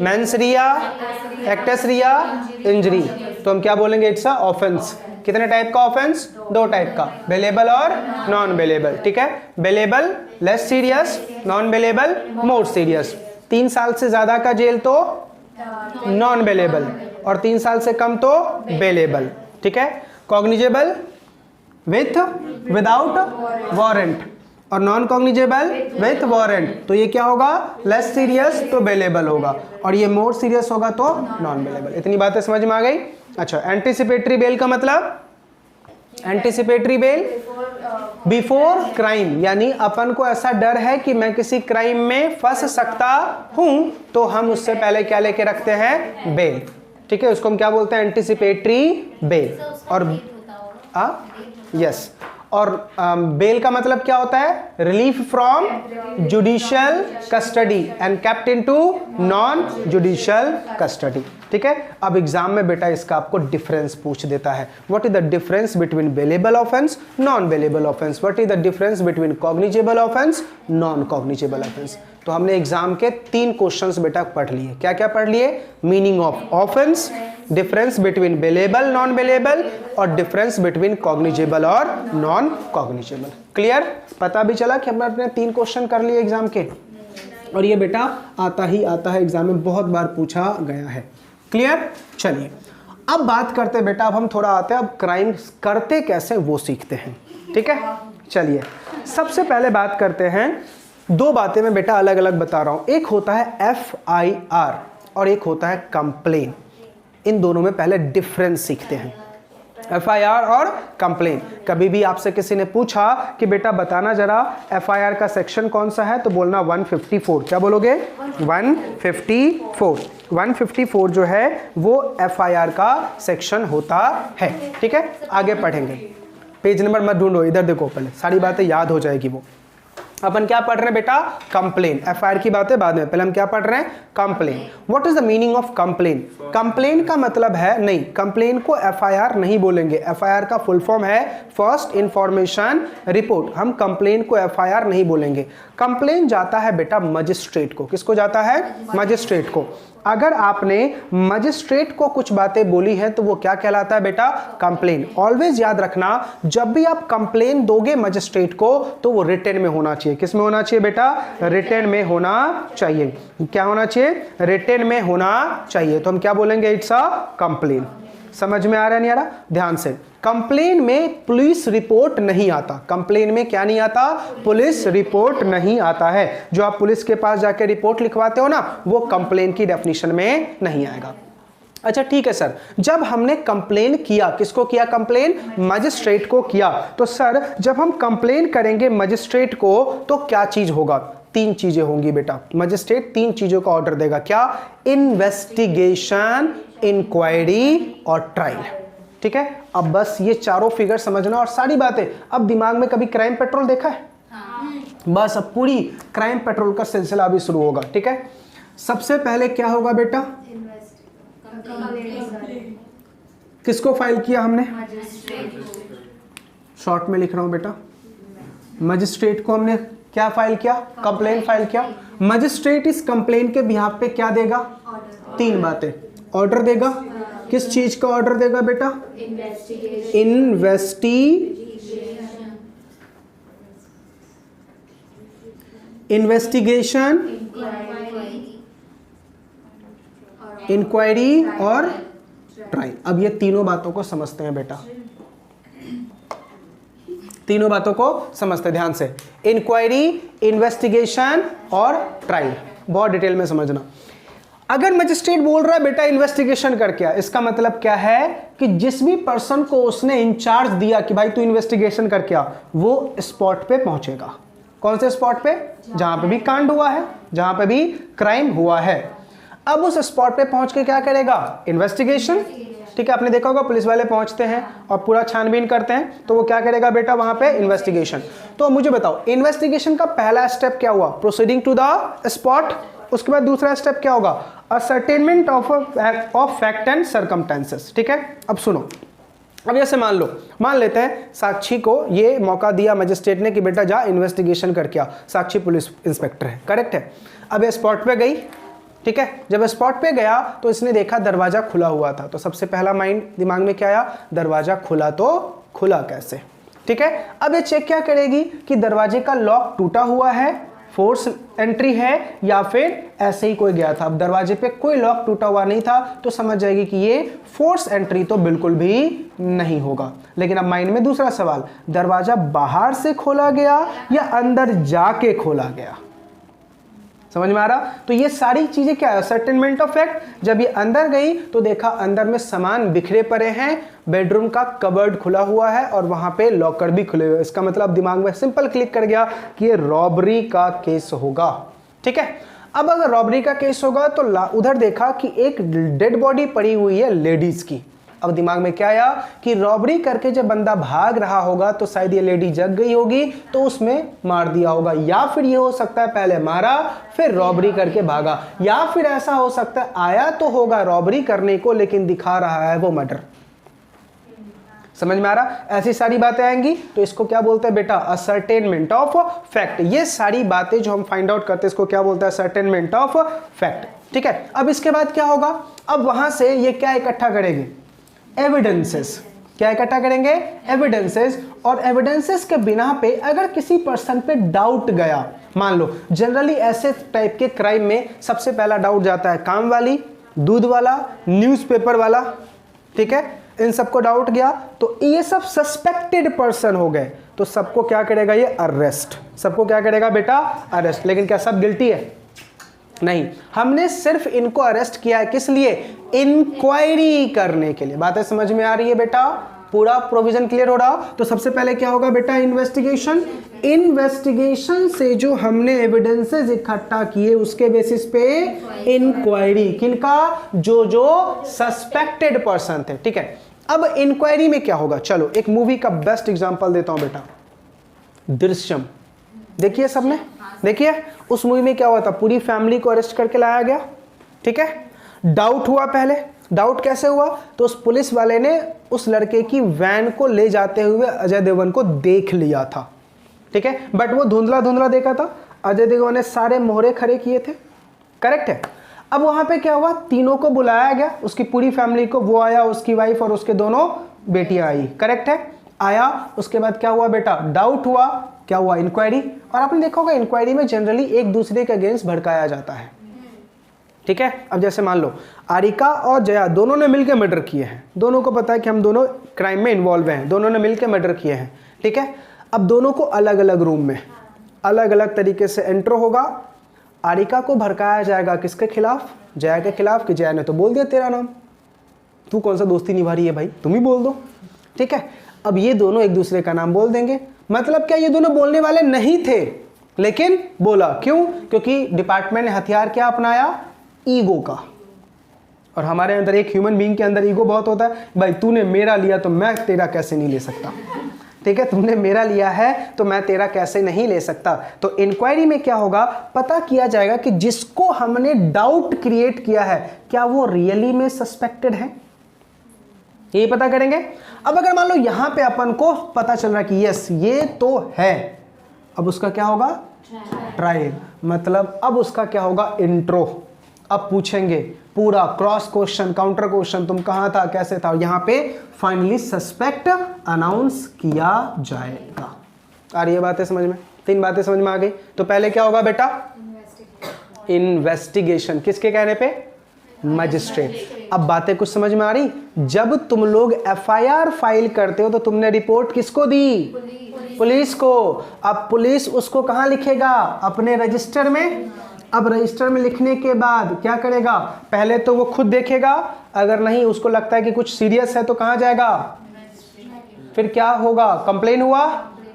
mens rea, actus rea, injury. तो हम क्या बोलेंगे, इट्स अ ऑफेंस। कितने टाइप का ऑफेंस, 2 टाइप का, बेलेबल और नॉन बेलेबल, ठीक है। Bailable less serious, non bailable more serious. 3 साल से ज्यादा का जेल तो नॉन बेलेबल, और 3 साल से कम तो बेलेबल, ठीक है। कॉग्निजेबल विथ विदाउट वारंट, और नॉन कॉग्निजेबल विथ वारंट, तो ये क्या होगा, लेस सीरियस तो बेलेबल होगा, और ये मोर सीरियस होगा तो नॉन बेलेबल। इतनी बातें समझ में आ गई? अच्छा, एंटीसिपेटरी बेल का मतलब, एंटीसिपेटरी बेल बिफोर क्राइम, यानी अपन को ऐसा डर है कि मैं किसी क्राइम में फंस सकता हूं, तो हम उससे पहले क्या लेके रखते हैं, बेल, ठीक है। उसको हम क्या बोलते हैं, एंटीसिपेटरी बेल। और यस, और बेल का मतलब क्या होता है? Relief from judicial custody and kept into non judicial custody. ठीक है, अब एग्जाम में बेटा इसका आपको डिफरेंस पूछ देता है। What is the difference between bailable offence, non bailable offence? What is the difference between cognizable offence, non cognizable offence? तो हमने एग्जाम के 3 क्वेश्चंस बेटा पढ़ लिए। क्या क्या पढ़ लिए? Meaning of offence, difference between bailable non bailable, और डिफरेंस बिटवीन कॉग्निजेबल और नॉन कॉग्निजेबल। क्लियर? पता भी चला कि हमने अपने 3 क्वेश्चन कर लिए एग्जाम के, और ये बेटा आता ही आता है एग्जाम में, बहुत बार पूछा गया है। क्लियर? चलिए अब बात करते हैं बेटा, अब हम थोड़ा आते हैं, अब क्राइम करते कैसे वो सीखते हैं। ठीक है, चलिए सबसे पहले बात करते हैं, 2 बातें मैं बेटा अलग अलग बता रहा हूं। एक होता है FIR और एक होता है कंप्लेन। इन दोनों में पहले डिफरेंस सीखते हैं, FIR और कंप्लेन। कभी भी आपसे किसी ने पूछा कि बेटा बताना जरा FIR का सेक्शन कौन सा है, तो बोलना 154। क्या बोलोगे? 154। 154 जो है वो FIR का सेक्शन होता है। ठीक है, आगे पढ़ेंगे। पेज नंबर मत ढूंढो, इधर देखो, पहले सारी बातें याद हो जाएगी। वो अपन क्या पढ़ रहे हैं बेटा? कंप्लेन। FIR की बातें बाद में, पहले हम क्या पढ़ रहे हैं? Complain. What is the meaning of complain? Complain का मतलब है, नहीं, कंप्लेन को FIR नहीं बोलेंगे। FIR का फुल फॉर्म है फर्स्ट इंफॉर्मेशन रिपोर्ट। हम कंप्लेन को FIR नहीं बोलेंगे। कंप्लेन जाता है बेटा मजिस्ट्रेट को। किसको जाता है? मजिस्ट्रेट को। अगर आपने मजिस्ट्रेट को कुछ बातें बोली है तो वो क्या कहलाता है बेटा? कंप्लेन। ऑलवेज याद रखना, जब भी आप कंप्लेन दोगे मजिस्ट्रेट को तो वो रिटन में होना चाहिए। किस में होना चाहिए बेटा? रिटन में होना चाहिए। क्या होना चाहिए? रिटन में होना चाहिए। तो हम क्या बोलेंगे? It's a complain. समझ में आ रहा है नहीं आ रहा? ध्यान से। कंप्लेन में पुलिस रिपोर्ट नहीं आता। कंप्लेन में क्या नहीं आता? पुलिस रिपोर्ट नहीं आता है। जो आप पुलिस के पास जाके रिपोर्ट लिखवाते हो ना, वो कंप्लेन की डेफिनेशन में नहीं आएगा। अच्छा ठीक है सर, जब हमने कंप्लेन किया, किसको किया कंप्लेन? मजिस्ट्रेट को किया। तो सर जब हम कंप्लेन करेंगे मजिस्ट्रेट को तो क्या चीज होगा? 3 चीजें होंगी बेटा। मजिस्ट्रेट 3 चीजों का ऑर्डर देगा। क्या? इन्वेस्टिगेशन, इंक्वायरी और ट्रायल। ठीक है, अब बस ये चारों फिगर समझना और सारी बातें। अब दिमाग में कभी क्राइम पेट्रोल देखा है? बस अब पूरी क्राइम पेट्रोल का सिलसिला अभी शुरू होगा। ठीक है, सबसे पहले क्या होगा बेटा? किसको फाइल किया हमने? शॉर्ट में लिख रहा हूं बेटा, मजिस्ट्रेट को हमने क्या फाइल किया? कंप्लेन फाइल किया। मजिस्ट्रेट इस कंप्लेन के बिहाफ पे क्या देगा? 3 बातें। ऑर्डर देगा। किस चीज का ऑर्डर देगा बेटा? इन्वेस्टिगेशन, इंक्वायरी और ट्रायल। अब ये तीनों बातों को समझते हैं बेटा, तीनों बातों को समझते हैं ध्यान से। इंक्वायरी, इन्वेस्टिगेशन और ट्रायल, बहुत डिटेल में समझना। अगर मजिस्ट्रेट बोल रहा है बेटा इन्वेस्टिगेशन करके आ, इसका मतलब क्या है कि जिस भी पर्सन को उसने इंचार्ज दिया कि भाई तू इन्वेस्टिगेशन करके आ, वो स्पॉट पे पहुंचेगा। कौन से स्पॉट पे? जहां पे भी कांड हुआ है, जहां पे भी क्राइम हुआ है। अब उस स्पॉट पे पहुंच के क्या करेगा? इन्वेस्टिगेशन। ठीक है, आपने देखा होगा पुलिस वाले पहुंचते हैं और पूरा छानबीन करते हैं, तो वो क्या करेगा बेटा वहां पे? इन्वेस्टिगेशन। तो मुझे बताओ इन्वेस्टिगेशन का पहला स्टेप क्या हुआ? Proceeding to the spot. उसके बाद दूसरा स्टेप क्या होगा? Ascertainment of fact and circumstances. ठीक है, अब सुनो, अब जैसे मान लेते हैं साक्षी को ये मौका दिया मजिस्ट्रेट ने कि बेटा जा इन्वेस्टिगेशन करके आ। साक्षी पुलिस इंस्पेक्टर है, करेक्ट है। अब ये स्पॉट पे गई। ठीक है, जब स्पॉट पे गया तो इसने देखा दरवाजा खुला हुआ था, तो सबसे पहला माइंड दिमाग में क्या आया? दरवाजा खुला तो खुला कैसे? ठीक है, अब ये चेक क्या करेगी कि दरवाजे का लॉक टूटा हुआ है, फोर्स एंट्री है, या फिर ऐसे ही कोई गया था। अब दरवाजे पे कोई लॉक टूटा हुआ नहीं था तो समझ जाएगी कि ये फोर्स एंट्री तो बिल्कुल भी नहीं होगा। लेकिन अब माइंड में दूसरा सवाल, दरवाजा बाहर से खोला गया या अंदर जाके खोला गया? समझ में आ रहा? तो ये सारी चीजें क्या है? Ascertainment of fact. जब ये अंदर गई तो देखा अंदर में सामान बिखरे पड़े हैं, बेडरूम का कबर्ड खुला हुआ है और वहां पे लॉकर भी खुले हुए। इसका मतलब दिमाग में सिंपल क्लिक कर गया कि ये रॉबरी का केस होगा। ठीक है, अब अगर रॉबरी का केस होगा तो उधर देखा कि एक डेड बॉडी पड़ी हुई है लेडीज की। अब दिमाग में क्या आया कि रॉबरी करके जब बंदा भाग रहा होगा तो शायद ये लेडी जग गई होगी तो उसमें मार दिया होगा, या फिर ये हो सकता है पहले मारा फिर रॉबरी करके भागा, या फिर ऐसा हो सकता है आया तो होगा रॉबरी करने को लेकिन दिखा रहा है वो मर्डर। समझ में आ रहा? ऐसी सारी बातें आएंगी तो इसको क्या बोलते हैं बेटा? Ascertainment of fact. ये सारी बातें जो हम फाइंड आउट करते हैं इसको क्या बोलते हैं? Ascertainment of fact. ठीक है, अब इसके बाद क्या होगा? अब वहां से ये क्या इकट्ठा करेंगे? एविडेंसेस। क्या इकट्ठा करेंगे? एविडेंसेस। और एविडेंसेस के बिना पे अगर किसी पर्सन पे डाउट गया, मान लो जनरली ऐसे टाइप के क्राइम में सबसे पहला डाउट जाता है काम वाली, दूध वाला, न्यूज़पेपर वाला, ठीक है, इन सबको डाउट गया तो ये सब सस्पेक्टेड पर्सन हो गए तो सबको क्या करेगा? ये अरेस्ट। सबको क्या करेगा बेटा? अरेस्ट। लेकिन क्या सब गिल्टी है? नहीं, हमने सिर्फ इनको अरेस्ट किया है किस लिए? इंक्वायरी करने के लिए। बातें समझ में आ रही है बेटा? पूरा प्रोविजन क्लियर हो रहा? तो सबसे पहले क्या होगा बेटा? इन्वेस्टिगेशन। इन्वेस्टिगेशन से जो हमने एविडेंसेस इकट्ठा किए उसके बेसिस पे इंक्वायरी। किनका? जो सस्पेक्टेड पर्सन थे। ठीक है, अब इंक्वायरी में क्या होगा? चलो एक मूवी का बेस्ट एग्जांपल देता हूं बेटा, दृश्यम। देखिए सबने, देखिए उस मूवी में क्या हुआ था? पूरी फैमिली को अरेस्ट करके लाया गया। ठीक है, डाउट हुआ। पहले डाउट कैसे हुआ? तो उस पुलिस वाले ने उस लड़के की वैन को ले जाते हुए अजय देवगन को देख लिया था। ठीक है, बट वो धुंधला धुंधला देखा था। अजय देवगन ने सारे मोहरे खड़े किए थे। करेक्ट है। अब वहां पे क्या हुआ? तीनों को बुलाया गया, उसकी पूरी फैमिली को। वो आया, उसकी वाइफ और उसके दोनों बेटियां आई। करेक्ट है, आया। उसके बाद क्या हुआ बेटा? डाउट हुआ। क्या हुआ? इंक्वायरी। और आपने देखा होगा इंक्वायरी में जनरली एक दूसरे के अगेंस्ट भड़काया जाता है। ठीक है, अब जैसे मान लो आरिका और जया दोनों ने मिलकर मर्डर किए हैं। दोनों को पता है कि हम दोनों क्राइम में इन्वॉल्व हैं, दोनों ने मिलकर मर्डर किए हैं। ठीक है, अब दोनों को अलग अलग रूम में अलग अलग तरीके से एंटर होगा। आरिका को भड़काया जाएगा किसके खिलाफ? जया के खिलाफ, कि जया ने तो बोल दिया तेरा नाम, तू कौन सा दोस्ती निभा रही है भाई, तुम ही बोल दो। ठीक है, अब ये दोनों एक दूसरे का नाम बोल देंगे। मतलब क्या? ये दोनों बोलने वाले नहीं थे लेकिन बोला। क्यों? क्योंकि डिपार्टमेंट ने हथियार क्या अपनाया? ईगो का। और हमारे अंदर एक ह्यूमन बीइंग के अंदर ईगो बहुत होता है। भाई तूने मेरा लिया तो मैं तेरा कैसे नहीं ले सकता। ठीक है, तुमने मेरा लिया है तो मैं तेरा कैसे नहीं ले सकता। तो इंक्वायरी में क्या होगा? पता किया जाएगा कि जिसको हमने डाउट क्रिएट किया है क्या वो रियली में सस्पेक्टेड है, ये पता करेंगे। अब अगर मान लो यहां पे अपन को पता चल रहा है कि यस ये तो है, अब उसका क्या होगा? ट्रायल। मतलब अब उसका क्या होगा? इंट्रो। अब पूछेंगे पूरा क्रॉस क्वेश्चन, काउंटर क्वेश्चन, तुम कहां था, कैसे था। यहां पे फाइनली सस्पेक्ट अनाउंस किया जाएगा। आ रही है बातें समझ में? 3 बातें समझ में आ गई। तो पहले क्या होगा बेटा? इन्वेस्टिगेशन। किसके कहने पे? मजिस्ट्रेट। अब बातें कुछ समझ में आ रही? जब तुम लोग एफआईआर फाइल करते हो तो तुमने रिपोर्ट किसको दी? पुलिस को। अब पुलिस उसको कहां लिखेगा? अपने रजिस्टर में। अब रजिस्टर में लिखने के बाद क्या करेगा? पहले तो वो खुद देखेगा, अगर नहीं उसको लगता है कि कुछ सीरियस है तो कहां जाएगा? फिर क्या होगा? कंप्लेन हुआ,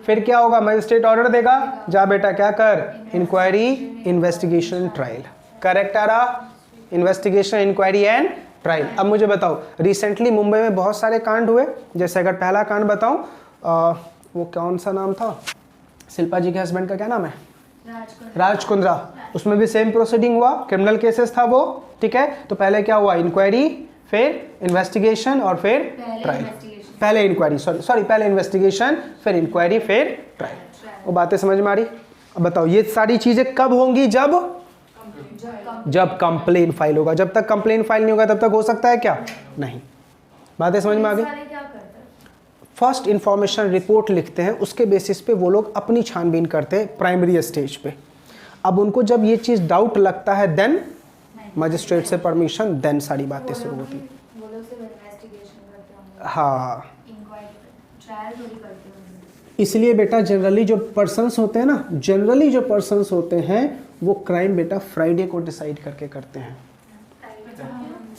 फिर क्या होगा? मजिस्ट्रेट ऑर्डर देगा, जा बेटा क्या कर? Inquiry, investigation, trial. करेक्ट आ रहा? Investigation, inquiry and trial. अब मुझे बताओ, रिसेंटली मुंबई में बहुत सारे कांड हुए। जैसे अगर पहला कांड बताऊं, वो कौन सा नाम था? शिल्पा जी के हस्बैंड का क्या नाम है? राज कुंद्रा। उसमें भी सेम प्रोसीडिंग हुआ, क्रिमिनल केसेस था वो। ठीक है, तो पहले क्या हुआ? इंक्वायरी, फिर इन्वेस्टिगेशन और फिर ट्रायल। पहले इंक्वायरी, सॉरी पहले इन्वेस्टिगेशन, फिर इंक्वायरी, फिर ट्रायल। वो बातें समझ में आ रही? अब बताओ ये सारी चीजें कब होंगी? जब कंप्लेन फाइल होगा। जब तक कंप्लेन फाइल नहीं होगा तब तक हो सकता है क्या? नहीं। बातें समझ में आ गई? फर्स्ट इंफॉर्मेशन रिपोर्ट लिखते हैं, उसके बेसिस पे वो लोग अपनी छानबीन करते हैं प्राइमरी स्टेज पे। अब उनको जब ये चीज़ डाउट लगता है देन मजिस्ट्रेट से परमिशन, देन सारी बातें शुरू होती हैं। हाँ, इसलिए बेटा जनरली जो पर्सन्स होते हैं ना, जनरली जो पर्सन्स होते हैं वो क्राइम बेटा फ्राइडे को डिसाइड करके करते हैं।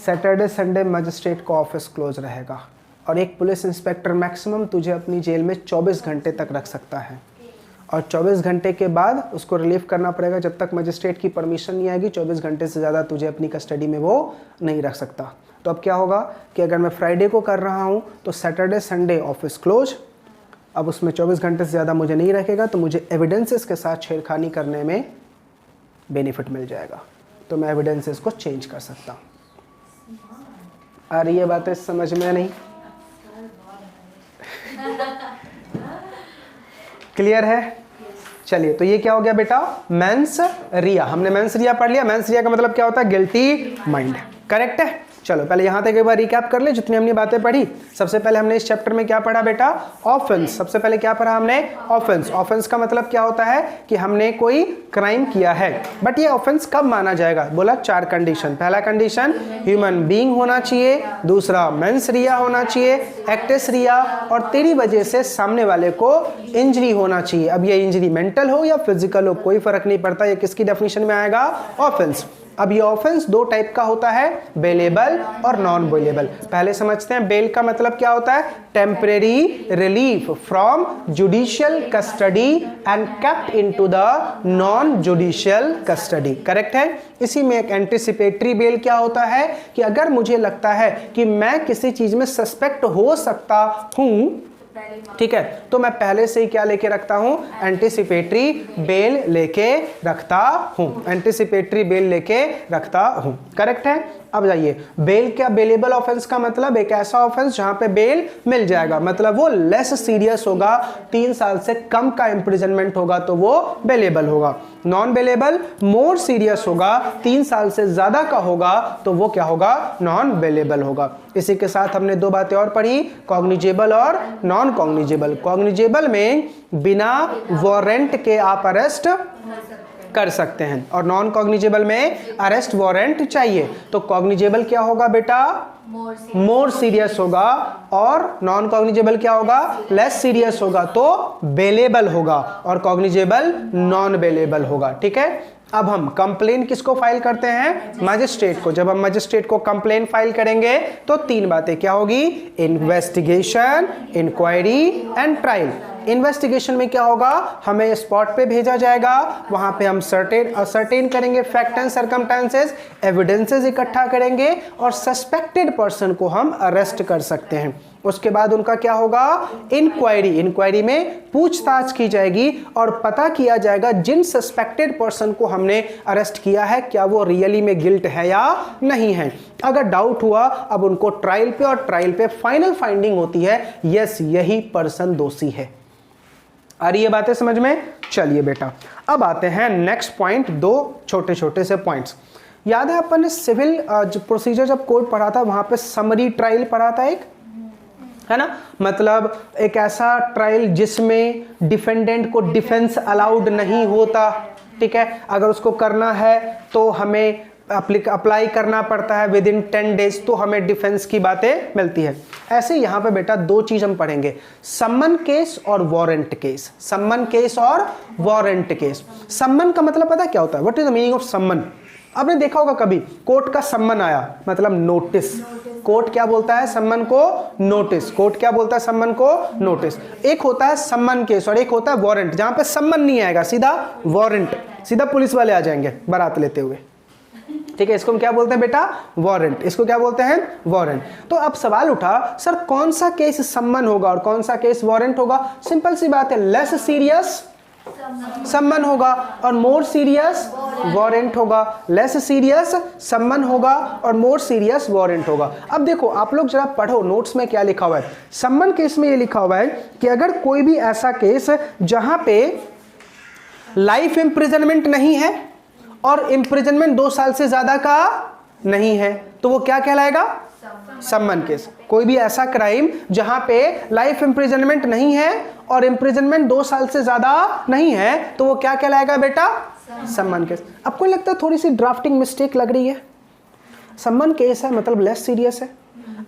सैटरडे संडे मजिस्ट्रेट का ऑफिस क्लोज रहेगा और एक पुलिस इंस्पेक्टर मैक्सिमम तुझे अपनी जेल में 24 घंटे तक रख सकता है। और 24 घंटे के बाद उसको रिलीव करना पड़ेगा। जब तक मजिस्ट्रेट की परमिशन नहीं आएगी 24 घंटे से ज़्यादा तुझे अपनी कस्टडी में वो नहीं रख सकता। तो अब क्या होगा कि अगर मैं फ्राइडे को कर रहा हूँ तो सैटरडे संडे ऑफिस क्लोज, अब उसमें 24 घंटे से ज़्यादा मुझे नहीं रखेगा, तो मुझे एविडेंसेस के साथ छेड़खानी करने में बेनिफिट मिल जाएगा, तो मैं एविडेंसेस को चेंज कर सकता हूँ। आ रही है बातें समझ में? नहीं क्लियर है? चलिए, तो ये क्या हो गया बेटा, मेंस रिया। हमने मेंस रिया पढ़ लिया। मेंस रिया का मतलब क्या होता है, गिल्टी माइंड। करेक्ट है? चलो पहले यहाँ तक एक बार रिकैप कर ले जितनी हमने बातें पढ़ी। सबसे पहले हमने इस चैप्टर में क्या पढ़ा बेटा, ऑफेंस। सबसे पहले क्या पढ़ा हमने, ऑफेंस। ऑफेंस का मतलब क्या होता है कि हमने कोई क्राइम किया है, बट ये ऑफेंस कब माना जाएगा, बोला 4 कंडीशन। पहला कंडीशन ह्यूमन बीइंग होना चाहिए, दूसरा मेंस रिया होना चाहिए, एक्टिस रिया, और तेरी वजह से सामने वाले को इंजरी होना चाहिए। अब ये इंजरी मेंटल हो या फिजिकल हो कोई फर्क नहीं पड़ता, ये किसकी डेफिनेशन में आएगा, ऑफेंस। अब ये ऑफेंस 2 टाइप का होता है, बेलेबल और नॉन बेलेबल। पहले समझते हैं बेल का मतलब क्या होता है, temporary relief from judicial custody and kept into the non judicial custody. Correct है? इसी में एक एंटिसिपेटरी बेल क्या होता है कि अगर मुझे लगता है कि मैं किसी चीज में सस्पेक्ट हो सकता हूं, ठीक है, तो मैं पहले से ही क्या लेके रखता हूं, एंटिसिपेटरी बेल लेके रखता हूं, एंटिसिपेटरी बेल लेके रखता हूं। करेक्ट है? अब जाइए, बेल क्या, बेलेबल ऑफेंस का मतलब एक ऐसा ऑफेंस जहां पे बेल मिल जाएगा, मतलब वो लेस सीरियस होगा, 3 साल से कम का इंप्रिजनमेंट होगा तो वो बेलेबल होगा। नॉन बेलेबल मोर सीरियस होगा, 3 साल से ज्यादा का होगा तो वो क्या होगा, नॉन बेलेबल होगा। इसी के साथ हमने 2 बातें और पढ़ी, कॉग्निजेबल और नॉन कॉग्निजेबल। कॉग्निजेबल में बिना वारंट के आप अरेस्ट कर सकते हैं, और नॉन कॉग्निजेबल में अरेस्ट वारंट चाहिए। तो कॉग्निजेबल क्या होगा बेटा, मोर सीरियस होगा, और नॉन कॉग्निजेबल क्या होगा, लेस सीरियस होगा, तो बेलेबल होगा, और कॉग्निजेबल नॉन बेलेबल होगा। ठीक है? अब हम कंप्लेन किसको फाइल करते हैं, मजिस्ट्रेट को। जब हम मजिस्ट्रेट को कंप्लेन फाइल करेंगे तो 3 बातें क्या होगी, investigation, inquiry and trial. Investigation में क्या होगा, हमें स्पॉट पे भेजा जाएगा, वहां पे हम असर्टेन करेंगे फैक्ट एंड सर्कमस्टेंसेस, एविडेंसेस इकट्ठा करेंगे, और सस्पेक्टेड पर्सन को हम अरेस्ट कर सकते हैं। उसके बाद उनका क्या होगा, इंक्वायरी। इंक्वायरी में पूछताछ की जाएगी और पता किया जाएगा जिन सस्पेक्टेड पर्सन को हमने अरेस्ट किया है क्या वो रियली में गिल्ट है या नहीं है। अगर डाउट हुआ, अब उनको ट्रायल पे, और ट्रायल पे फाइनल फाइंडिंग होती है, यस यही पर्सन दोषी है। आ रही है बातें समझ में? चलिए बेटा, अब आते हैं नेक्स्ट पॉइंट, 2 छोटे छोटे से पॉइंट्स। याद है अपन ने सिविल प्रोसीजर जब कोर्ट पढ़ा था, वहां पे समरी ट्रायल पढ़ा था एक, है ना, मतलब एक ऐसा ट्रायल जिसमें डिफेंडेंट को डिफेंस अलाउड नहीं होता। ठीक है? अगर उसको करना है तो हमें अप्लाई करना पड़ता है विद इन 10 डेज, तो हमें डिफेंस की बातें मिलती है। ऐसे यहाँ पे बेटा 2 चीज हम पढ़ेंगे, सम्मन केस और वारंट केस। सम्मन केस और वारंट केस। सम्मन का मतलब पता क्या होता है, what is the meaning of सम्मन? आपने देखा होगा कभी कोर्ट का सम्मन आया, मतलब नोटिस। कोर्ट क्या बोलता है सम्मन को, नोटिस। कोर्ट क्या बोलता है सम्मन को, नोटिस। एक होता है सम्मन केस और एक होता है वारंट, जहां पे सम्मन नहीं आएगा, सीधा वारंट, सीधा पुलिस वाले आ जाएंगे बारात लेते हुए। ठीक है? इसको हम क्या बोलते हैं बेटा, वारंट। इसको क्या बोलते हैं, वारंट। तो अब सवाल उठा, सर कौन सा केस सम्मन होगा और कौन सा केस वारंट होगा? सिंपल सी बात है, लेस सीरियस सम्मन होगा और मोर सीरियस वारंट होगा। लेस सीरियस सम्मन होगा और मोर सीरियस वारंट होगा। अब देखो आप लोग जरा पढ़ो नोट्स में क्या लिखा हुआ है। सम्मन केस में ये लिखा हुआ है कि अगर कोई भी ऐसा केस जहां पे लाइफ इम्प्रिजनमेंट नहीं है और इम्प्रिजनमेंट 2 साल से ज्यादा का नहीं है, तो वो क्या कहलाएगा, सम्मन केस। कोई भी ऐसा क्राइम जहां पे लाइफ इम्प्रिजनमेंट नहीं है और इम्प्रिजनमेंट 2 साल से ज्यादा नहीं है, तो वो क्या कहलाएगा बेटा, सम्मन केस। आपको लगता है थोड़ी सी ड्राफ्टिंग मिस्टेक लग रही है? सम्मन केस है मतलब लेस सीरियस है।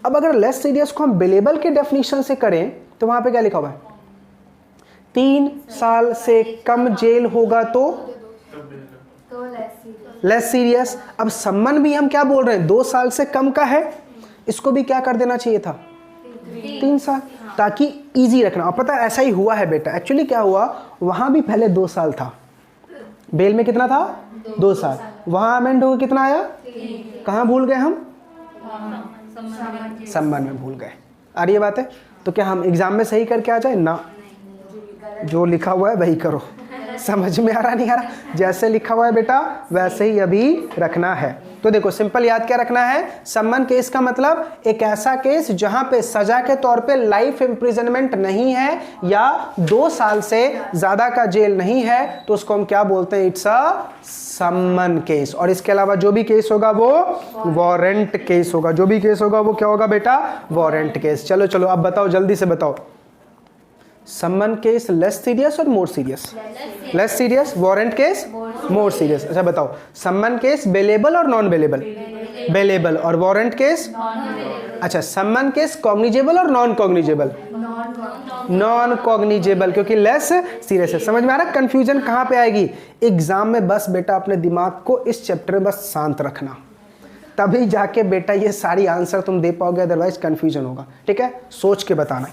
अब अगर लेस सीरियस को हम बेलेबल के डेफिनेशन से करें तो वहां पे क्या लिखा हुआ है, 3 साल से कम जेल होगा तो लेस सीरियस। अब सम्मन भी हम क्या बोल रहे हैं, 2 साल से कम का है, इसको भी क्या कर देना चाहिए था, 3 साल, ताकि इजी रखना। और पता है ऐसा ही हुआ है बेटा। एक्चुअली क्या हुआ, वहां भी पहले 2 साल था, बेल में कितना था, 2 साल। वहां अमेंड होकर कितना आया, कहां भूल गए हम, संबंध में भूल गए। आ रही है बात है? तो क्या हम एग्जाम में सही करके आ जाए ना? जो लिखा हुआ है वही करो। समझ में आ रहा नहीं आ रहा? जैसे लिखा हुआ है बेटा वैसे ही अभी रखना है। तो देखो सिंपल याद क्या रखना है, सम्मन केस का मतलब एक ऐसा केस जहां पे सजा के तौर पे लाइफ इम्प्रिजनमेंट नहीं है या 2 साल से ज्यादा का जेल नहीं है, तो उसको हम क्या बोलते हैं, इट्स अ सम्मन केस। और इसके अलावा जो भी केस होगा वो वारंट केस होगा। जो भी केस होगा वो क्या होगा बेटा, वारंट केस। चलो चलो अब बताओ, जल्दी से बताओ, सम्मन केस लेस सीरियस और more serious? Less serious. Warrant case more serious. अच्छा बताओ, सम्मन केस बेलेबल और नॉन बेलेबल? बेलेबल। और वारंट केस? अच्छा, सम्मन केस कॉग्निजेबल और नॉन कॉग्निजेबल? नॉन कॉग्निजेबल, क्योंकि लेस सीरियस है। समझ में आ रहा है कंफ्यूजन कहां पे आएगी? एग्जाम में बस बेटा अपने दिमाग को इस चैप्टर में बस शांत रखना, तभी जाके बेटा ये सारी आंसर तुम दे पाओगे, अदरवाइज कंफ्यूजन होगा। ठीक है, सोच के बताना।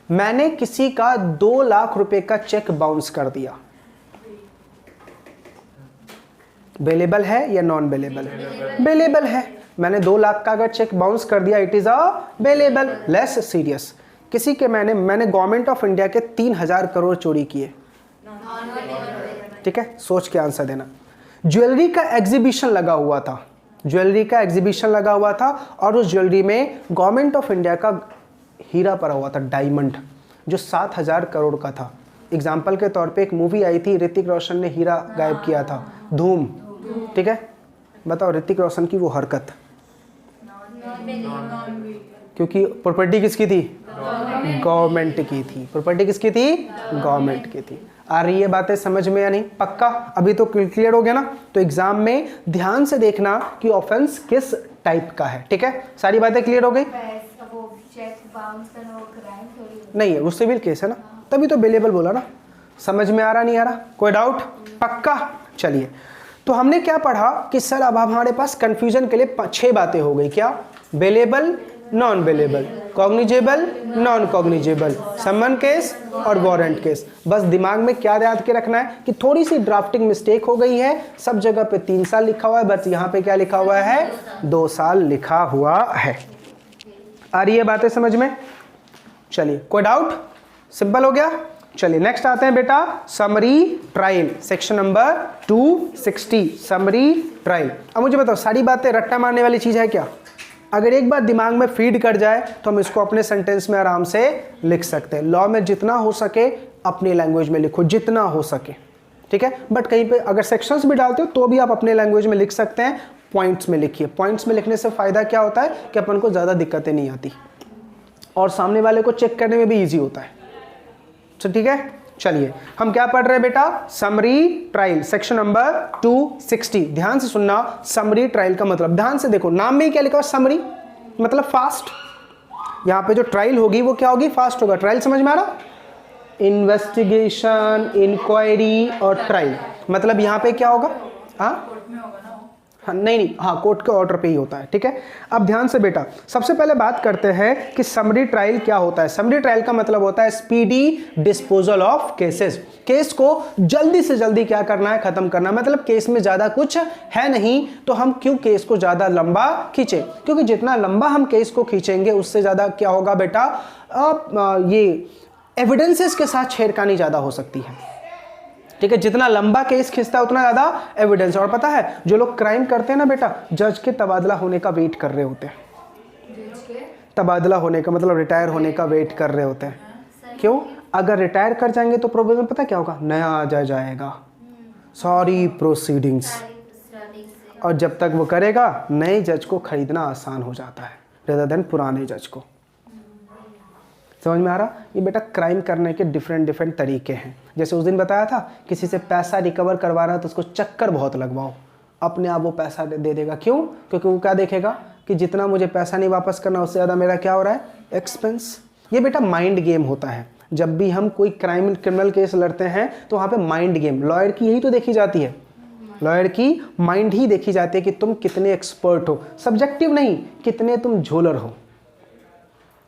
मैंने किसी का 2 लाख रुपए का चेक बाउंस कर दिया, बेलेबल है या नॉन बेलेबल? बेलेबल है। मैंने 2 लाख का अगर चेक बाउंस कर दिया, it is a bailable. Less serious, किसी के मैंने गवर्नमेंट ऑफ इंडिया के 3000 करोड़ चोरी किए। ठीक है, सोच के आंसर देना। ज्वेलरी का एग्जीबिशन लगा हुआ था, ज्वेलरी का एग्जीबिशन लगा हुआ था और उस ज्वेलरी में गवर्नमेंट ऑफ इंडिया का हीरा पड़ा हुआ था, डायमंड, जो 7000 करोड़ का था। एग्जाम्पल के तौर पे एक मूवी आई थी, ऋतिक रोशन ने हीरा गायब किया था, धूम। ठीक है, बताओ ऋतिक रोशन की वो हरकत, क्योंकि प्रॉपर्टी किसकी थी? गवर्नमेंट की थी। प्रॉपर्टी किसकी थी? गवर्नमेंट की थी। आ रही है बातें समझ में या नहीं? पक्का? अभी तो क्लियर हो गया ना? तो एग्जाम में ध्यान से देखना कि ऑफेंस किस टाइप का है। ठीक है, सारी बातें क्लियर हो गई? नहीं है, वो सिविल केस है ना, तभी तो बेलेबल बोला ना। समझ में आ रहा नहीं आ रहा? कोई डाउट? पक्का? चलिए, तो हमने क्या पढ़ा कि सर अब हमारे पास कंफ्यूजन के लिए 6 बातें हो गई। क्या? Bailable, non bailable, cognizable, non cognizable, सम्मन केस और वारंट केस। बस दिमाग में क्या याद के रखना है कि थोड़ी सी ड्राफ्टिंग मिस्टेक हो गई है, सब जगह पे 3 साल लिखा हुआ है, बस यहाँ पे क्या लिखा हुआ है? 2 साल लिखा हुआ है। आ रही है बातें समझ में? चलिए, कोई डाउट? सिंपल हो गया। चलिए नेक्स्ट आते हैं बेटा, summary trial, section number 260, summary trial. अब मुझे बताओ, सारी बातें रट्टा मारने वाली चीज है क्या? अगर एक बार दिमाग में फीड कर जाए तो हम इसको अपने सेंटेंस में आराम से लिख सकते हैं। लॉ में जितना हो सके अपनी लैंग्वेज में लिखो, जितना हो सके। ठीक है, बट कहीं पे अगर सेक्शंस भी डालते हो तो भी आप अपने लैंग्वेज में लिख सकते हैं। पॉइंट्स में लिखिए। पॉइंट्स में लिखने से फायदा क्या होता है कि अपन को ज़्यादा दिक्कतें नहीं आती और सामने वाले को चेक करने में भी ईजी होता है। तो ठीक है, चलिए हम क्या पढ़ रहे हैं बेटा? Summary trial, section number 260। ध्यान से सुनना, समरी ट्रायल का मतलब, ध्यान से देखो, नाम में ही क्या लिखा हुआ? समरी मतलब फास्ट। यहाँ पे जो ट्रायल होगी वो क्या होगी? फास्ट होगा। ट्रायल समझ में आ रहा? इन्वेस्टिगेशन, इंक्वायरी और ट्रायल, मतलब यहाँ पे क्या होगा? हाँ नहीं, हाँ कोर्ट के ऑर्डर पे ही होता है। ठीक है, अब ध्यान से बेटा, सबसे पहले बात करते हैं कि समरी ट्रायल क्या होता है। समरी ट्रायल का मतलब होता है speedy disposal of cases. Case को जल्दी से जल्दी क्या करना है? खत्म करना। मतलब केस में ज्यादा कुछ है नहीं, तो हम क्यों केस को ज्यादा लंबा खींचे? क्योंकि जितना लंबा हम केस को खींचेंगे उससे ज्यादा क्या होगा बेटा? ये एविडेंसेस के साथ छेड़खानी ज्यादा हो सकती है। ठीक है, जितना लंबा केस खींचता है उतना ज्यादा एविडेंस। और पता है, जो लोग क्राइम करते हैं ना बेटा, जज के तबादला होने का वेट कर रहे होते हैं। तबादला होने का मतलब रिटायर होने का वेट कर रहे होते हैं। क्यों? अगर रिटायर कर जाएंगे तो प्रॉब्लम पता क्या होगा? नया जज आएगा, सारी प्रोसीडिंग्स, और जब तक वो करेगा नए जज को खरीदना आसान हो जाता है रेदर देन पुराने जज को। समझ में आ रहा? ये बेटा क्राइम करने के डिफरेंट तरीके हैं। जैसे उस दिन बताया था, किसी से पैसा रिकवर करवाना है तो उसको चक्कर बहुत लगवाओ, अपने आप वो पैसा दे देगा। क्यों? क्योंकि वो क्या देखेगा कि जितना मुझे पैसा नहीं वापस करना उससे ज़्यादा मेरा क्या हो रहा है? एक्सपेंस। ये बेटा माइंड गेम होता है। जब भी हम कोई क्रिमिनल केस लड़ते हैं तो वहाँ पे माइंड गेम, लॉयर की यही तो देखी जाती है। लॉयर की माइंड ही देखी जाती है कि तुम कितने एक्सपर्ट हो, सब्जेक्टिव नहीं, कितने तुम झोलर हो,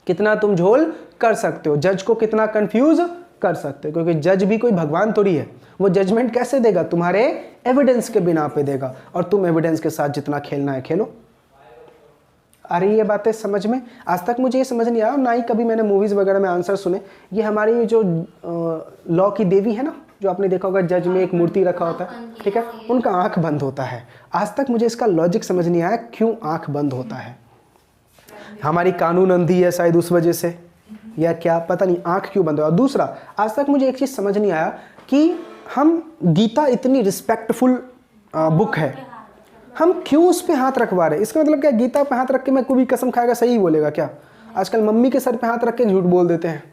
कितना तुम झोल कर सकते हो, जज को कितना कंफ्यूज कर सकते हो। क्योंकि जज भी कोई भगवान थोड़ी है, वो जजमेंट कैसे देगा? तुम्हारे एविडेंस के बिना पे देगा, और तुम एविडेंस के साथ जितना खेलना है खेलो। आ रही है बातें समझ में? आज तक मुझे ये समझ नहीं आया, ना ही कभी मैंने मूवीज़ वगैरह में आंसर सुने। ये हमारी जो लॉ की देवी है ना, जो आपने देखा होगा जज में एक मूर्ति रखा होता है, ठीक है, उनका आंख बंद होता है। आज तक मुझे इसका लॉजिक समझ नहीं आया क्यों आंख बंद होता है। हमारी कानून अंधी है शायद उस वजह से, या क्या पता नहीं आंख क्यों बंद हो। और दूसरा, आज तक मुझे एक चीज़ समझ नहीं आया कि हम गीता इतनी रिस्पेक्टफुल बुक है, हम क्यों उस पे हाथ रखवा रहे? इसका मतलब क्या गीता पे हाथ रख के मैं कोई भी कसम खाएगा सही बोलेगा क्या? आजकल मम्मी के सर पे हाथ रख के झूठ बोल देते हैं,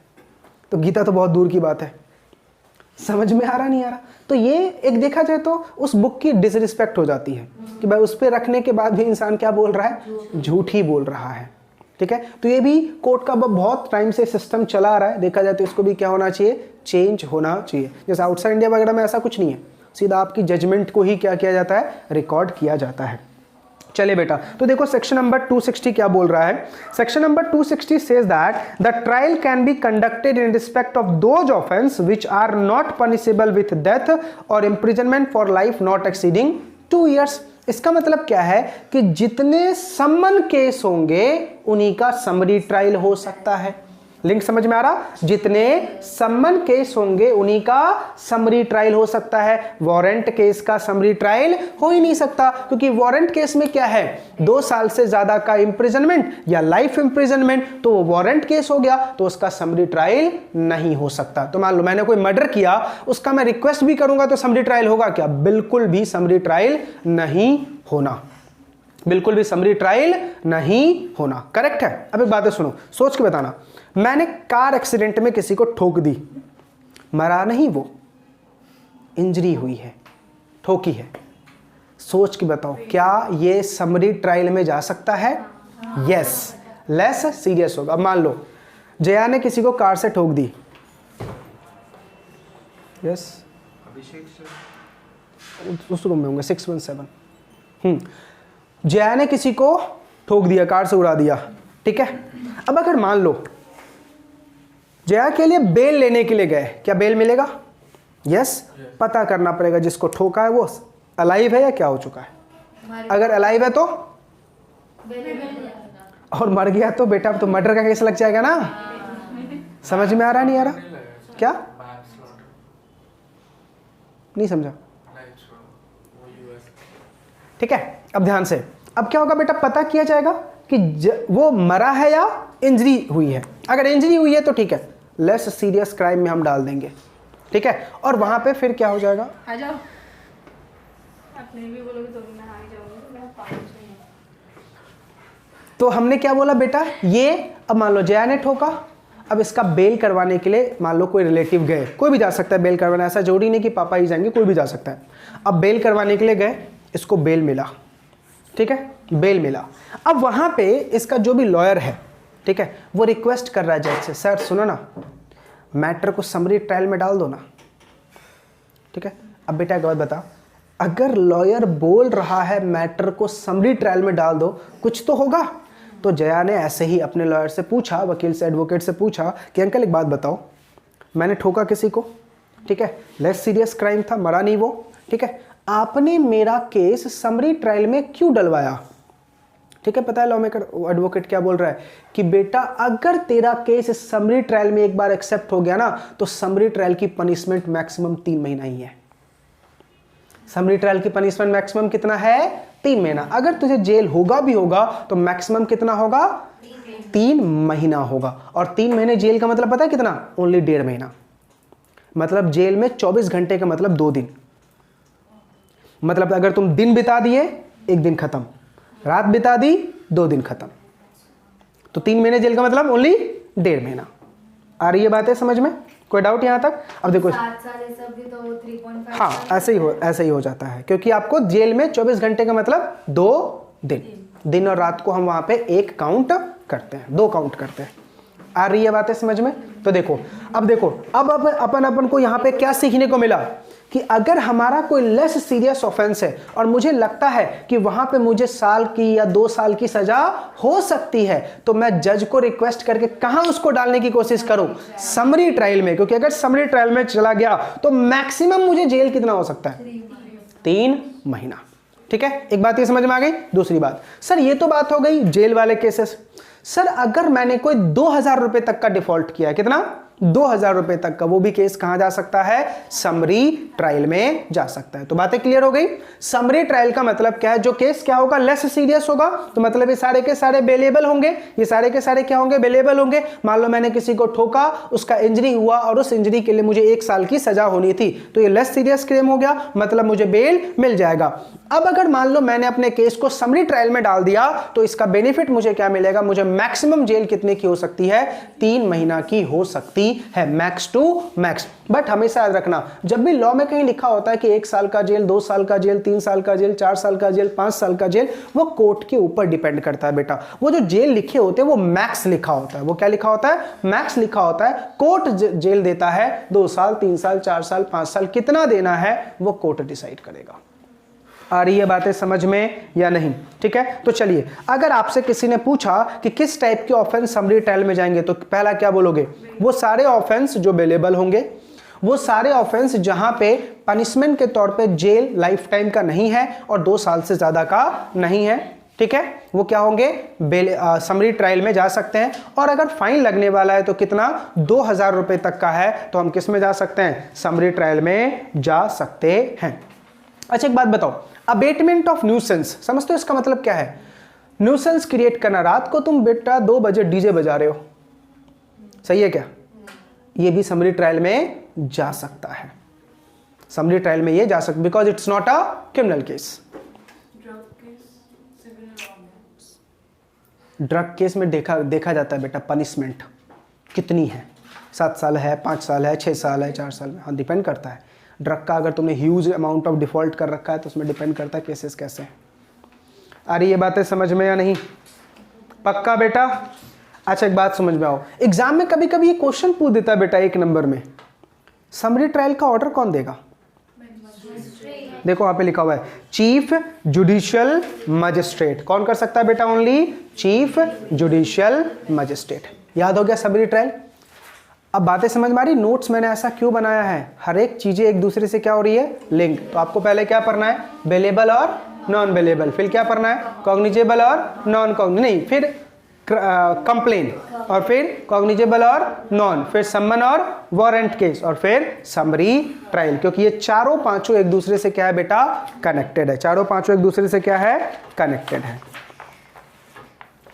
तो गीता तो बहुत दूर की बात है। समझ में आ रहा नहीं आ रहा? तो ये एक देखा जाए तो उस बुक की डिसरिस्पेक्ट हो जाती है कि भाई उस पर रखने के बाद भी इंसान क्या बोल रहा है? झूठ ही बोल रहा है, ठीक है। तो ये भी कोर्ट का बहुत टाइम से सिस्टम चला आ रहा है, देखा जाए तो इसको भी क्या होना चाहिए? चेंज होना चाहिए। जैसे आउटसाइड इंडिया वगैरह में ऐसा कुछ नहीं है, सीधा आपकी जजमेंट को ही क्या किया जाता है? रिकॉर्ड किया जाता है। चले बेटा, तो देखो सेक्शन नंबर 260 क्या बोल रहा है। Section number 260 says that the trial can be conducted in respect of those offence which are not punishable with death और imprisonment for life not exceeding 2 years। इसका मतलब क्या है कि जितने सम्मन केस होंगे उन्हीं का समरी ट्रायल हो सकता है। लिंक समझ में आ रहा? जितने सम्मन केस होंगे उन्हीं का समरी ट्रायल हो सकता है। वारंट केस का समरी ट्रायल हो ही नहीं सकता, क्योंकि वारंट केस में क्या है? 2 साल से ज्यादा का इंप्रिजनमेंट या लाइफ इंप्रिजनमेंट, तो वो वारंट केस हो गया, तो उसका समरी ट्रायल नहीं हो सकता। तो मान लो मैंने कोई मर्डर किया, उसका मैं रिक्वेस्ट भी करूंगा तो समरी ट्रायल होगा क्या? बिल्कुल भी समरी ट्रायल नहीं होना, बिल्कुल भी समरी ट्रायल नहीं होना। करेक्ट है? अब एक बात सुनो, सोच के बताना। मैंने कार एक्सीडेंट में किसी को ठोक दी, मरा नहीं वो, इंजरी हुई है, ठोकी है। सोच के बताओ क्या ये समरी ट्रायल में जा सकता है? यस, लेस सीरियस होगा। अब मान लो जया ने किसी को कार से ठोक दी, यस, उस रूम में होंगे 617। जया ने किसी को ठोक दिया, कार से उड़ा दिया, ठीक है। अब अगर मान लो जया के लिए बेल लेने के लिए गए, क्या बेल मिलेगा? यस, पता करना पड़ेगा जिसको ठोका है वो अलाइव है या क्या हो चुका है। अगर अलाइव है तो, और मर गया तो बेटा तो मर्डर का केस लग जाएगा ना। समझ में आ रहा नहीं आ रहा? क्या नहीं समझा? ठीक है, अब ध्यान से। अब क्या होगा बेटा? पता किया जाएगा कि वो मरा है या इंजरी हुई है। अगर इंजरी हुई है तो ठीक है, लेस सीरियस क्राइम में हम डाल देंगे, ठीक है। और वहां पे फिर क्या हो जाएगा? आ जाओ, आप नहीं भी बोलोगे तो भी मैं आ ही जाऊंगी, मैं पागल नहीं हूं। तो हमने क्या बोला बेटा? ये अब मान लो जया ने ठोका, अब इसका बेल करवाने के लिए मान लो कोई रिलेटिव गए, कोई भी जा सकता है बेल करवाना, ऐसा जरूरी नहीं कि पापा ही जाएंगे, कोई भी जा सकता है। अब बेल करवाने के लिए गए, इसको बेल मिला, ठीक है, बेल मिला। अब वहां पे इसका जो भी लॉयर है, ठीक है, वो रिक्वेस्ट कर रहा है जज से, सर सुनो ना, मैटर को समरी ट्रायल में डाल दो ना, ठीक है। अब बेटा एक बात बता, अगर लॉयर बोल रहा है मैटर को समरी ट्रायल में डाल दो, कुछ तो होगा। तो जया ने ऐसे ही अपने लॉयर से पूछा, वकील से, एडवोकेट से पूछा कि अंकल एक बात बताओ, मैंने ठोका किसी को, ठीक है, लेस सीरियस क्राइम था, मरा नहीं वो, ठीक है, आपने मेरा केस समरी ट्रायल में क्यों डलवाया? ठीक है, पता है लॉ मेकर एडवोकेट क्या बोल रहा है कि बेटा अगर तेरा केस समरी ट्रायल में एक बार एक्सेप्ट हो गया ना, तो समरी ट्रायल की पनिशमेंट मैक्सिमम 3 महीना ही है। समरी ट्रायल की पनिशमेंट मैक्सिमम कितना है? 3 महीना। अगर तुझे जेल होगा भी होगा तो मैक्सिमम कितना होगा? 3 महीना होगा। और 3 महीने जेल का मतलब पता है कितना? ओनली 1.5 महीना। मतलब जेल में 24 घंटे का मतलब 2 दिन। मतलब अगर तुम दिन बिता दिए 1 दिन खत्म, रात बिता दी 2 दिन खत्म, तो 3 महीने जेल का मतलब ओनली 1.5 महीना। आ रही है बातें समझ में? कोई डाउट यहाँ तक? अब देखो 7 साल ये सब भी तो 3.5 हाँ, ऐसे ही हो जाता है, क्योंकि आपको जेल में 24 घंटे का मतलब 2 दिन और रात को हम वहां पे 1 काउंट करते हैं, 2 काउंट करते हैं। आ रही है बातें समझ में? तो देखो अब अपन को यहाँ पे क्या सीखने को मिला कि अगर हमारा कोई लेस सीरियस ऑफेंस है और मुझे लगता है कि वहां पे मुझे साल की या 2 साल की सजा हो सकती है, तो मैं जज को रिक्वेस्ट करके कहां उसको डालने की कोशिश करूं? समरी ट्रायल में। क्योंकि अगर समरी ट्रायल में चला गया तो मैक्सिमम मुझे जेल कितना हो सकता है? 3 महीना। ठीक है, एक बात ये समझ में आ गई। दूसरी बात, सर ये तो बात हो गई जेल वाले केसेस। सर अगर मैंने कोई 2000 रुपए तक का डिफॉल्ट किया है, कितना, 2000 रुपए तक का, वो भी केस कहां जा सकता है, समरी ट्रायल में जा सकता है। तो बातें क्लियर हो गई। समरी ट्रायल का मतलब क्या है, जो केस क्या होगा, लेस सीरियस होगा, तो मतलब ये सारे के सारे बेलेबल होंगे, ये सारे के सारे क्या होंगे, बेलेबल होंगे। मान लो मैंने किसी को ठोका, उसका इंजरी हुआ और उस इंजरी के लिए मुझे 1 साल की सजा होनी थी, तो ये लेस सीरियस क्राइम हो गया, मतलब मुझे बेल मिल जाएगा। अब अगर मान लो मैंने अपने केस को समरी ट्रायल में डाल दिया, तो इसका बेनिफिट मुझे क्या मिलेगा, मुझे मैक्सिमम जेल कितने की हो सकती है, 3 महीना की हो सकती है, मैक्स टू मैक्स। बट हमेशा याद रखना, जब भी लॉ में कहीं लिखा होता है कि 1 साल का जेल, 2 साल का जेल, 3 साल का जेल, 4 साल का जेल, 5 साल का जेल, वो कोर्ट के ऊपर डिपेंड करता है बेटा। वो जो जेल लिखे होते हैं वो मैक्स लिखा होता है। वो क्या लिखा होता है, मैक्स लिखा होता है। कोर्ट जेल देता है 2 साल, 3 साल, 4 साल, 5 साल, कितना देना है वो कोर्ट डिसाइड करेगा। आ रही है बातें समझ में या नहीं, ठीक है। तो चलिए, अगर आपसे किसी ने पूछा कि किस टाइप के ऑफेंस समरी ट्रायल में जाएंगे, तो पहला क्या बोलोगे, वो सारे ऑफेंस जो बेलेबल होंगे, वो सारे ऑफेंस जहां पे पनिशमेंट के तौर पे जेल लाइफ टाइम का नहीं है और 2 साल से ज्यादा का नहीं है, ठीक है, वो क्या होंगे, समरी ट्रायल में जा सकते हैं। और अगर फाइन लगने वाला है तो कितना, 2000 रुपए तक का है, तो हम किस में जा सकते हैं, समरी ट्रायल में जा सकते हैं। अच्छा एक बात बताओ, अबेटमेंट ऑफ न्यूसेंस समझते हो इसका मतलब क्या है, न्यूसेंस क्रिएट करना। रात को तुम बेटा 2 बजे डीजे बजा रहे हो, सही है क्या, ये भी समरी ट्रायल में जा सकता है, समरी ट्रायल में ये जा सकता, because it's not a criminal case. Drug case में देखा जाता है बेटा पनिशमेंट कितनी है, 7 साल है, 5 साल है, 6 साल है, 4 साल है, हाँ डिपेंड करता है। ड्रग का अगर तुमने ह्यूज अमाउंट ऑफ डिफॉल्ट कर रखा है तो उसमें डिपेंड करता है केसेस कैसे हैं। आ रही ये बातें समझ में या नहीं, पक्का बेटा। अच्छा एक बात समझ में आओ, एग्जाम में कभी कभी ये क्वेश्चन पूछ देता है बेटा 1 नंबर में, समरी ट्रायल का ऑर्डर कौन देगा, देखो वहां पे लिखा हुआ है चीफ जुडिशियल मजिस्ट्रेट। कौन कर सकता है बेटा, ओनली चीफ जुडिशियल मजिस्ट्रेट। याद हो गया समरी ट्रायल। अब बातें समझ में आ रही, नोट्स मैंने ऐसा क्यों बनाया है, हर एक चीजें एक दूसरे से क्या हो रही है, लिंक। तो आपको पहले क्या पढ़ना है, बेलेबल और नॉन बेलेबल, फिर क्या पढ़ना है, कॉग्निजेबल और नॉन कॉग्नि नहीं, फिर कंप्लेन, और फिर कॉग्निजेबल और नॉन, फिर सम्मन और वारंट केस, और फिर समरी ट्रायल। क्योंकि ये चारों पांचों एक दूसरे से क्या है बेटा, कनेक्टेड है, चारों पांचों एक दूसरे से क्या है, कनेक्टेड है,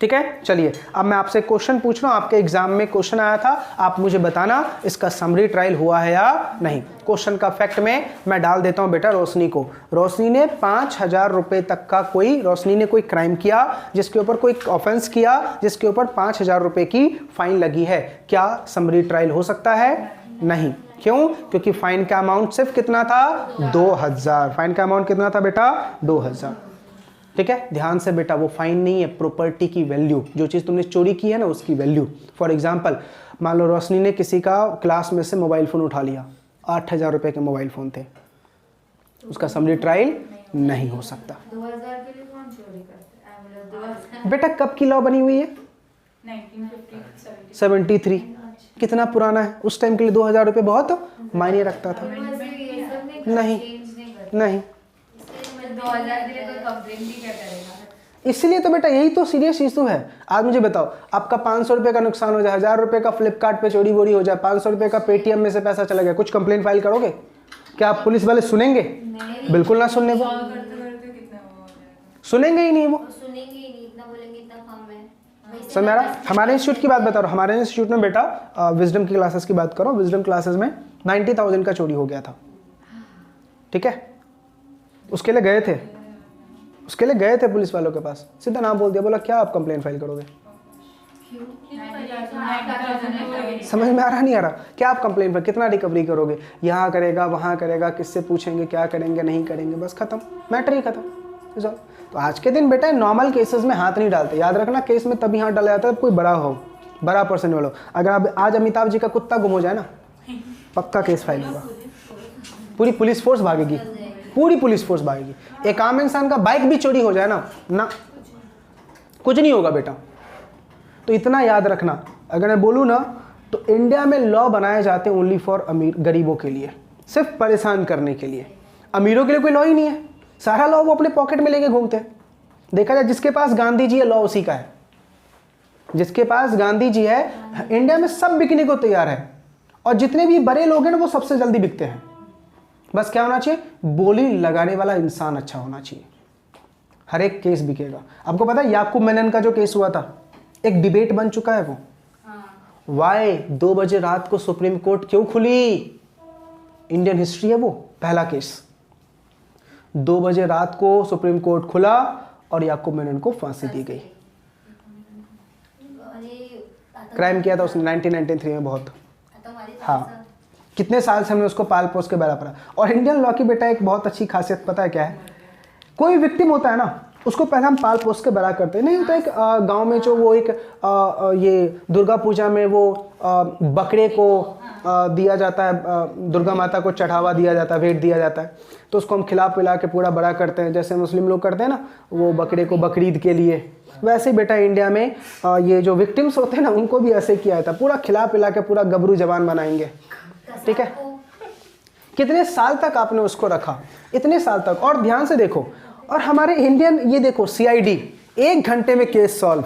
ठीक है। चलिए अब मैं आपसे क्वेश्चन पूछ रहा हूं, आपके एग्जाम में क्वेश्चन आया था, आप मुझे बताना इसका समरी ट्रायल हुआ है या नहीं। क्वेश्चन का फैक्ट में मैं डाल देता हूं बेटा रोशनी को। रोशनी ने 5000 रुपए तक का रोशनी ने कोई क्राइम किया जिसके ऊपर कोई ऑफेंस किया जिसके ऊपर 5000 रुपए की फाइन लगी है, क्या समरी ट्रायल हो सकता है, नहीं। क्यों, क्योंकि फाइन का अमाउंट सिर्फ कितना था, 2000। फाइन का अमाउंट कितना था बेटा, 2000, ठीक है। ध्यान से बेटा, वो फाइन नहीं है, प्रॉपर्टी की वैल्यू, जो चीज़ तुमने चोरी की है ना उसकी वैल्यू। फॉर एग्जांपल मान लो रोशनी ने किसी का क्लास में से मोबाइल फ़ोन उठा लिया, 8000 रुपए के मोबाइल फ़ोन थे, उसका समरी ट्रायल नहीं हो सकता। 2000 के लिए कौन चोरी करता है, बेटा कब की लॉ बनी हुई है, 73। कितना पुराना है, उस टाइम के लिए 2000 रुपये बहुत मायने रखता था, नहीं नहीं। 2000 के लिए कोई कंप्लेंट भी क्या करेगा, इसलिए तो बेटा यही तो सीरियस इशू है। आज मुझे बताओ, आपका 500 रुपये का नुकसान हो जाए, 1000 रुपये का फ्लिपकार्ट पे चोरी वोरी हो जाए, 500 रुपये का पेटीएम में से पैसा चला गया, कुछ कंप्लेंट फाइल करोगे क्या, आप पुलिस वाले सुनेंगे, बिल्कुल ना सुनने, वो सुनेंगे ही नहीं, वो सुनेंगे ही नहीं, इतना बोलेंगे इतना कम है। सर मेरा हमारे इंस्टीट्यूट की बात बता रहा हूँ, हमारे इंस्टीट्यूट में बेटा विजडम की क्लासेस की बात करो, विजडम क्लासेस में 90,000 का चोरी हो गया था, ठीक है। उसके लिए गए थे पुलिस वालों के पास, सीधा नाम बोल दिया, बोला क्या आप कंप्लेन फाइल करोगे, समझ में आ रहा नहीं आ रहा, क्या आप कंप्लेन फाइल, कितना रिकवरी करोगे, यहाँ करेगा वहाँ करेगा, किससे पूछेंगे, क्या करेंगे नहीं करेंगे, बस खत्म, मैटर ही खत्म। तो आज के दिन बेटा नॉर्मल केसेस में हाथ नहीं डालते, याद रखना, केस में तभी हाथ डाला जाता है कोई बड़ा हो, बड़ा पर्सन वाला हो। अगर अब आज अमिताभ जी का कुत्ता गुम हो जाए ना, पक्का केस फाइल होगा, पूरी पुलिस फोर्स भागेगी, पूरी पुलिस फोर्स भागेगी। एक आम इंसान का बाइक भी चोरी हो जाए ना कुछ नहीं होगा बेटा। तो इतना याद रखना, अगर मैं बोलूँ ना तो इंडिया में लॉ बनाए जाते हैं ओनली फॉर अमीर, गरीबों के लिए, सिर्फ परेशान करने के लिए। अमीरों के लिए कोई लॉ ही नहीं है, सारा लॉ वो अपने पॉकेट में लेके घूमते हैं। देखा जाए जिसके पास गांधी जी है लॉ उसी का है, जिसके पास गांधी जी है इंडिया में सब बिकने को तैयार है, और जितने भी बड़े लोग हैं ना वो सबसे जल्दी बिकते हैं। बस क्या होना चाहिए, बोली लगाने वाला इंसान अच्छा होना चाहिए, हर एक केस बिकेगा। आपको पता है याकूब मेनन का जो केस हुआ था, एक डिबेट बन चुका है वो, वाई 2 बजे रात को सुप्रीम कोर्ट क्यों खुली, इंडियन हिस्ट्री है वो पहला केस। 2 बजे रात को सुप्रीम कोर्ट खुला और याकूब मेनन को फांसी दी गई। क्राइम किया था उसने 1993 में बहुत। हाँ, कितने साल से हमने उसको पाल पोस के बड़ा पड़ा। और इंडियन लॉ की बेटा एक बहुत अच्छी खासियत पता है क्या है, कोई विक्टिम होता है ना उसको पहले हम पाल पोस के बड़ा करते हैं। नहीं होता एक गांव में जो वो एक ये दुर्गा पूजा में वो बकरे को दिया जाता है, दुर्गा माता को चढ़ावा दिया जाता है, भेंट दिया जाता है, तो उसको हम खिला पिला के पूरा बड़ा करते हैं, जैसे मुस्लिम लोग करते हैं ना वो बकरे को बकरीद के लिए। वैसे ही बेटा इंडिया में ये जो विक्टिम्स होते हैं ना उनको भी ऐसे किया जाता है, पूरा खिला पिला के पूरा गबरू जवान बनाएंगे। ठीक है, कितने साल तक आपने उसको रखा, इतने साल तक। और ध्यान से देखो, और हमारे इंडियन ये देखो CID 1 घंटे में केस सॉल्व।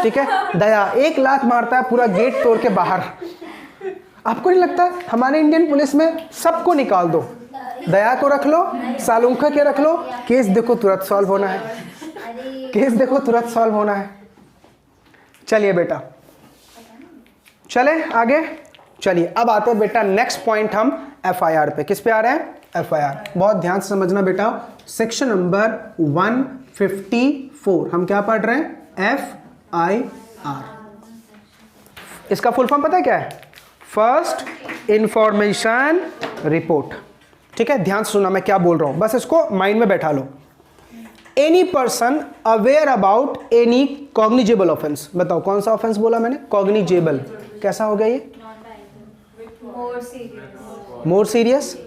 ठीक है, दया 1 लात मारता है पूरा गेट तोड़ के बाहर। आपको नहीं लगता हमारे इंडियन पुलिस में सबको निकाल दो, दया को रख लो, सालुंखा के रख लो, केस देखो तुरंत सॉल्व होना है, केस देखो तुरंत सॉल्व होना है। चलिए बेटा, चले आगे। चलिए अब आते हैं बेटा नेक्स्ट पॉइंट हम FIR पे। किस पे आ रहे हैं, FIR। बहुत ध्यान से समझना बेटा, सेक्शन नंबर 154 हम क्या पढ़ रहे हैं, FIR। इसका फुल फॉर्म पता है क्या है, फर्स्ट इंफॉर्मेशन रिपोर्ट। ठीक है, ध्यान से सुनना मैं क्या बोल रहा हूं, बस इसको माइंड में बैठा लो। Any person aware about any cognizable offence. बताओ कौन सा ऑफेंस बोला मैंने, कॉग्निजेबल। कैसा हो गया ये, मोर सीरियस।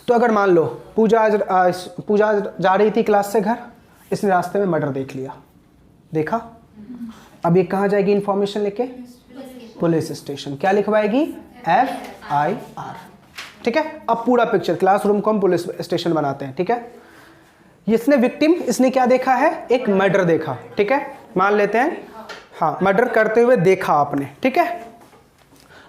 तो अगर मान लो पूजा जा रही थी क्लास से घर, इसने रास्ते में मर्डर देख लिया, देखा, अब ये कहाँ जाएगी इंफॉर्मेशन लेके, पुलिस स्टेशन। क्या लिखवाएगी, FIR। ठीक है, अब पूरा पिक्चर, क्लासरूम को हम पुलिस स्टेशन बनाते हैं। ठीक है, इसने विक्टिम, इसने क्या देखा है, एक मर्डर देखा। ठीक है, मान लेते हैं हाँ मर्डर करते हुए देखा आपने। ठीक है,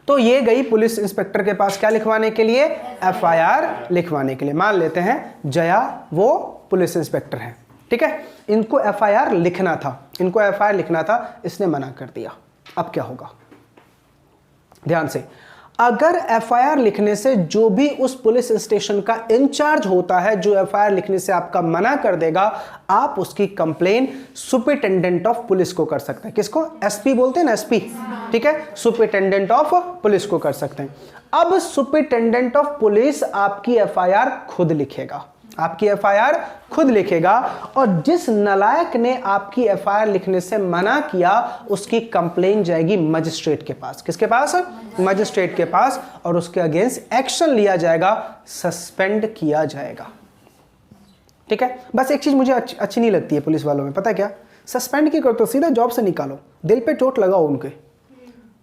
तो ये गई पुलिस इंस्पेक्टर के पास क्या लिखवाने के लिए, FIR लिखवाने के लिए। मान लेते हैं जया वो पुलिस इंस्पेक्टर है। ठीक है, इनको FIR लिखना था, इनको FIR लिखना था, इसने मना कर दिया। अब क्या होगा, ध्यान से, अगर FIR लिखने से जो भी उस पुलिस स्टेशन का इंचार्ज होता है, जो FIR लिखने से आपका मना कर देगा, आप उसकी कंप्लेन सुपरिटेंडेंट ऑफ पुलिस को कर सकते हैं। किसको, SP बोलते हैं ना, SP। ठीक है, सुपरिटेंडेंट ऑफ पुलिस को कर सकते हैं। अब सुपरिटेंडेंट ऑफ पुलिस आपकी FIR खुद लिखेगा, आपकी FIR खुद लिखेगा, और जिस नालायक ने आपकी FIR लिखने से मना किया उसकी कंप्लेन जाएगी मजिस्ट्रेट के पास। किसके पास, मजिस्ट्रेट के पास, और उसके अगेंस्ट एक्शन लिया जाएगा, सस्पेंड किया जाएगा। ठीक है, बस एक चीज मुझे अच्छी नहीं लगती है पुलिस वालों में, पता है क्या, सस्पेंड क्यों करते हो, सीधा जॉब से निकालो, दिल पे चोट लगाओ उनके,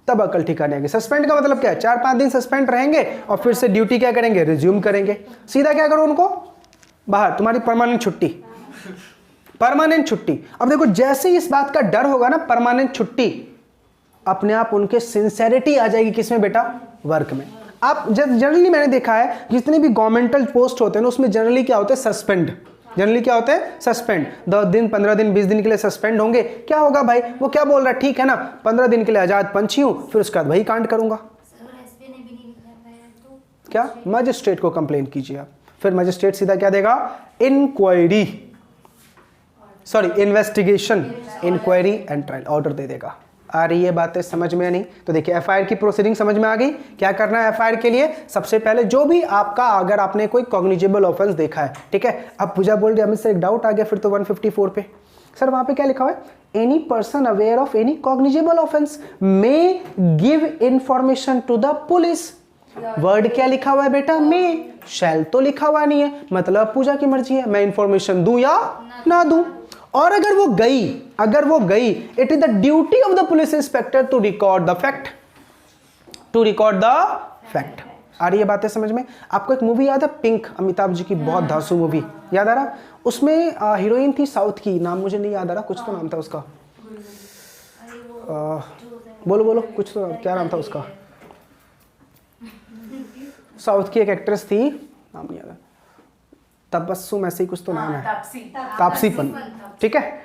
तब अकल ठिकाने आएगी। सस्पेंड का मतलब क्या है, 4-5 दिन सस्पेंड रहेंगे और फिर से ड्यूटी क्या करेंगे, रिज्यूम करेंगे। सीधा क्या करो, उनको बाहर, तुम्हारी परमानेंट छुट्टी, परमानेंट छुट्टी। अब देखो जैसे ही इस बात का डर होगा ना, परमानेंट छुट्टी, अपने आप उनके सिंसेरिटी आ जाएगी किसमें बेटा, वर्क में। आप जनरली मैंने देखा है जितने भी गवर्नमेंटल पोस्ट होते हैं ना उसमें जनरली क्या होते हैं, सस्पेंड। जनरली क्या होते हैं, सस्पेंड। 10 दिन 15 दिन 20 दिन के लिए सस्पेंड होंगे। क्या होगा भाई, वो क्या बोल रहा है, ठीक है ना, 15 दिन के लिए आजाद पंछी हूं, फिर उसके बाद वही कांड करूंगा। क्या, मजिस्ट्रेट को कंप्लेन कीजिए आप, फिर मजिस्ट्रेट सीधा क्या देगा, inquiry, sorry investigation, inquiry and trial order दे देगा। आ रही है बातें समझ में, नहीं तो देखिए FIR की प्रोसीडिंग समझ में आ गई। क्या करना है FIR के लिए, सबसे पहले जो भी आपका, अगर आपने कोई कॉग्निजेबल ऑफेंस देखा है, ठीक है, अब पूजा बोल रही है, हमें से एक डाउट आ गया फिर तो 154 पे, सर वहां पे क्या लिखा हुआ है, any person aware of any cognizable offence may give information to the police. Word क्या लिखा हुआ है बेटा, मे, शैल तो लिखा हुआ नहीं है, मतलब पूजा की मर्जी है, मैं इंफॉर्मेशन दूं या ना दूं। और अगर वो गई, it is the duty of the police inspector to record the fact, आ रही है बातें समझ में? आपको एक मूवी याद है पिंक, अमिताभ जी की बहुत धांसू मूवी, याद आ रहा? उसमें हीरोइन थी साउथ की, नाम मुझे नहीं याद आ रहा, कुछ तो नाम था उसका, बोलो बोलो कुछ तो, क्या नाम था उसका? साउथ की एक एक्ट्रेस थी, नाम नहीं याद, तबस्सुम ऐसे ही कुछ तो नाम है, तापसी पन्नू, ठीक है।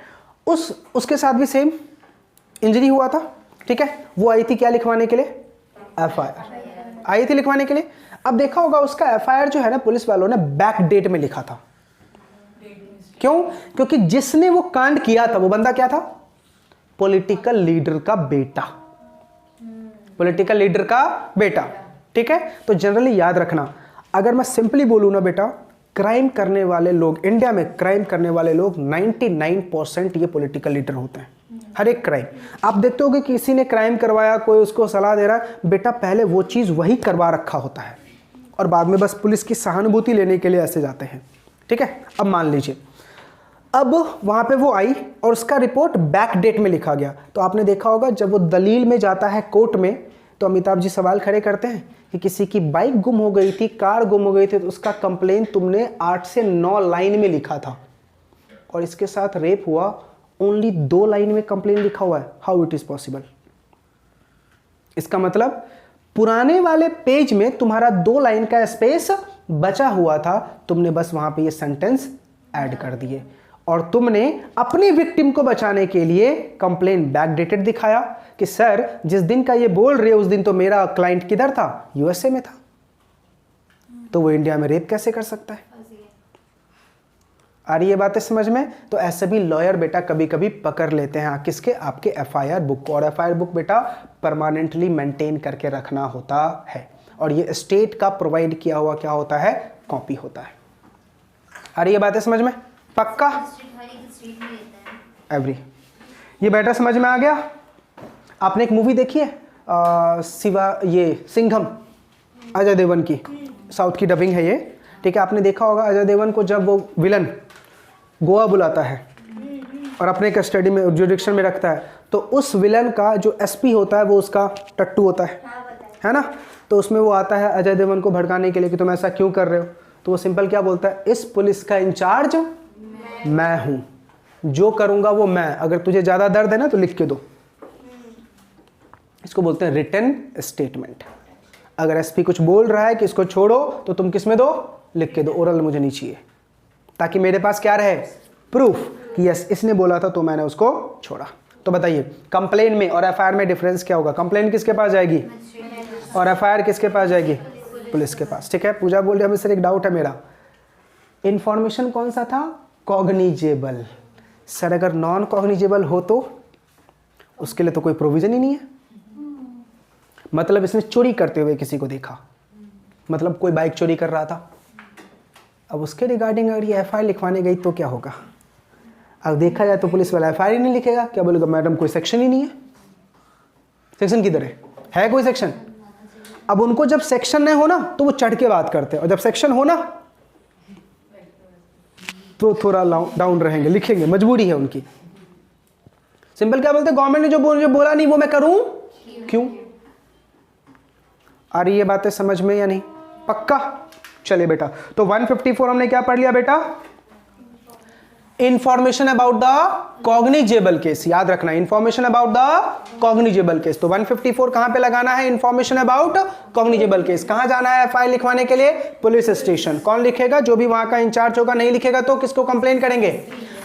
उसके साथ भी सेम इंजरी हुआ था, ठीक है। वो आई थी क्या लिखवाने के लिए? एफआईआर आई थी लिखवाने के लिए। अब देखा होगा उसका एफआईआर जो है ना, पुलिस वालों ने बैक डेट में लिखा था। क्यों? क्योंकि जिसने वो कांड किया था वो बंदा क्या था? पॉलिटिकल लीडर का बेटा, पॉलिटिकल लीडर का बेटा, ठीक है। तो जनरली याद रखना, अगर मैं सिंपली बोलूं ना बेटा, क्राइम करने वाले लोग, इंडिया में क्राइम करने वाले लोग 99% ये पॉलिटिकल लीडर होते हैं। हर एक क्राइम आप देखते होगे कि किसी ने क्राइम करवाया, कोई उसको सलाह दे रहा है, बेटा पहले वो चीज़ वही करवा रखा होता है और बाद में बस पुलिस की सहानुभूति लेने के लिए ऐसे जाते हैं, ठीक है। अब मान लीजिए, अब वहाँ पे वो आई और उसका रिपोर्ट बैक डेट में लिखा गया। तो आपने देखा होगा जब वो दलील में जाता है कोर्ट में, तो अमिताभ जी सवाल खड़े करते हैं कि किसी की बाइक गुम हो गई थी, कार गुम हो गई थी, तो उसका कंप्लेन तुमने 8 से 9 लाइन में लिखा था और इसके साथ रेप हुआ, ओनली 2 लाइन में कंप्लेन लिखा हुआ है। How it is possible? इसका मतलब पुराने वाले पेज में तुम्हारा 2 लाइन का स्पेस बचा हुआ था, तुमने बस वहां पे ये सेंटेंस ऐड कर दिए और तुमने अपने विक्टिम को बचाने के लिए कंप्लेन बैकडेटेड दिखाया कि सर जिस दिन का ये बोल रहे हो उस दिन तो मेरा क्लाइंट किधर था? यूएसए में था, तो वो इंडिया में रेप कैसे कर सकता है? आ रही है बातें समझ में? तो ऐसे भी लॉयर बेटा कभी कभी पकड़ लेते हैं किसके? आपके एफआईआर बुक को। और एफआईआर बुक बेटा परमानेंटली मेंटेन करके रखना होता है और ये स्टेट का प्रोवाइड किया हुआ क्या होता है? कॉपी होता है। आ रही है बातें समझ में? पक्का? एवरी, ये बेटा समझ में आ गया? आपने एक मूवी देखी है ये सिंघम, अजय देवगन की, साउथ की डबिंग है ये, ठीक है। आपने देखा होगा अजय देवगन को जब वो विलन गोवा बुलाता है और अपने कस्टडी में जुडिक्शन में रखता है, तो उस विलन का जो एसपी होता है वो उसका टट्टू होता है ना। तो उसमें वो आता है अजय देवगन को भड़काने के लिए कि तुम ऐसा क्यों कर रहे हो, तो वो सिंपल क्या बोलता है? इस पुलिस का इंचार्ज मैं हूं, जो करूंगा वो मैं, अगर तुझे ज्यादा दर्द है ना तो लिख के दो। इसको बोलते हैं रिटन स्टेटमेंट। अगर एसपी कुछ बोल रहा है कि इसको छोड़ो तो तुम किस में दो? लिख के दो, ओरल मुझे नहीं चाहिए, ताकि मेरे पास क्या रहे? प्रूफ कि यस इसने बोला था तो मैंने उसको छोड़ा। तो बताइए कंप्लेन में और एफआईआर में डिफरेंस क्या होगा? कंप्लेन किसके पास जाएगी और एफआईआर किसके पास जाएगी? पुलिस के पास, ठीक है। पूजा बोल रही है, सर एक डाउट है मेरा, इंफॉर्मेशन कौन सा था? कॉग्निजेबल। सर अगर नॉन कॉग्निजेबल हो तो उसके लिए तो कोई प्रोविजन ही नहीं है। मतलब इसने चोरी करते हुए किसी को देखा, मतलब कोई बाइक चोरी कर रहा था, अब उसके रिगार्डिंग अगर ये एफआईआर लिखवाने गई तो क्या होगा? अब देखा जाए तो पुलिस वाला एफआईआर ही नहीं लिखेगा, क्या बोलेगा? मैडम कोई सेक्शन ही नहीं है। सेक्शन किधर है कोई सेक्शन? अब उनको जब सेक्शन नहीं होना तो वो चढ़ के बात करते हैं, और जब सेक्शन होना तो थोड़ा डाउन रहेंगे, लिखेंगे, मजबूरी है उनकी। सिंपल क्या बोलते हैं? गवर्नमेंट ने जो बोला नहीं वो मैं करूं क्यों? आ रही है बातें समझ में या नहीं? पक्का? चलिए बेटा, तो 154 हमने क्या पढ़ लिया बेटा? Information about the cognizable case. याद रखना, information about the cognizable case. तो 154 कहां पे लगाना है? Information about cognizable case. कहां जाना है एफआईआर लिखवाने के लिए? Police station. कौन लिखेगा? जो भी वहां का इंचार्ज होगा। नहीं लिखेगा तो किसको कंप्लेन करेंगे?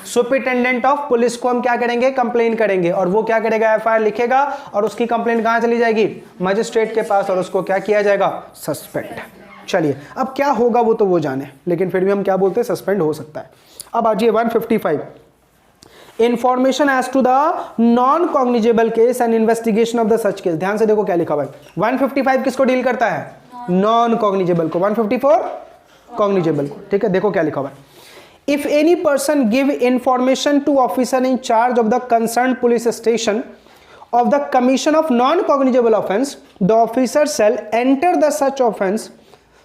सुपरिटेंडेंट ऑफ पुलिस को हम क्या करेंगे? कंप्लेन करेंगे। और वो क्या करेगा? एफआईआर लिखेगा और उसकी कंप्लेन कहां चली जाएगी? मजिस्ट्रेट के पास, और उसको क्या किया जाएगा? सस्पेंड। चलिए अब क्या होगा वो तो वो जाने, लेकिन फिर भी हम क्या बोलते हैं? सस्पेंड हो सकता है। अब आइए 155, information as to the non cognizable case and investigation of the such case. ध्यान से देखो क्या लिखा भाई। 155 किसको डील करता है? नॉन कॉग्निजेबल को। 154 कॉग्निजेबल को, ठीक है। देखो क्या लिखा हुआ है। If any person give information to officer in charge of the concern police station of the commission of non-cognizable offense, the officer shall enter the such offense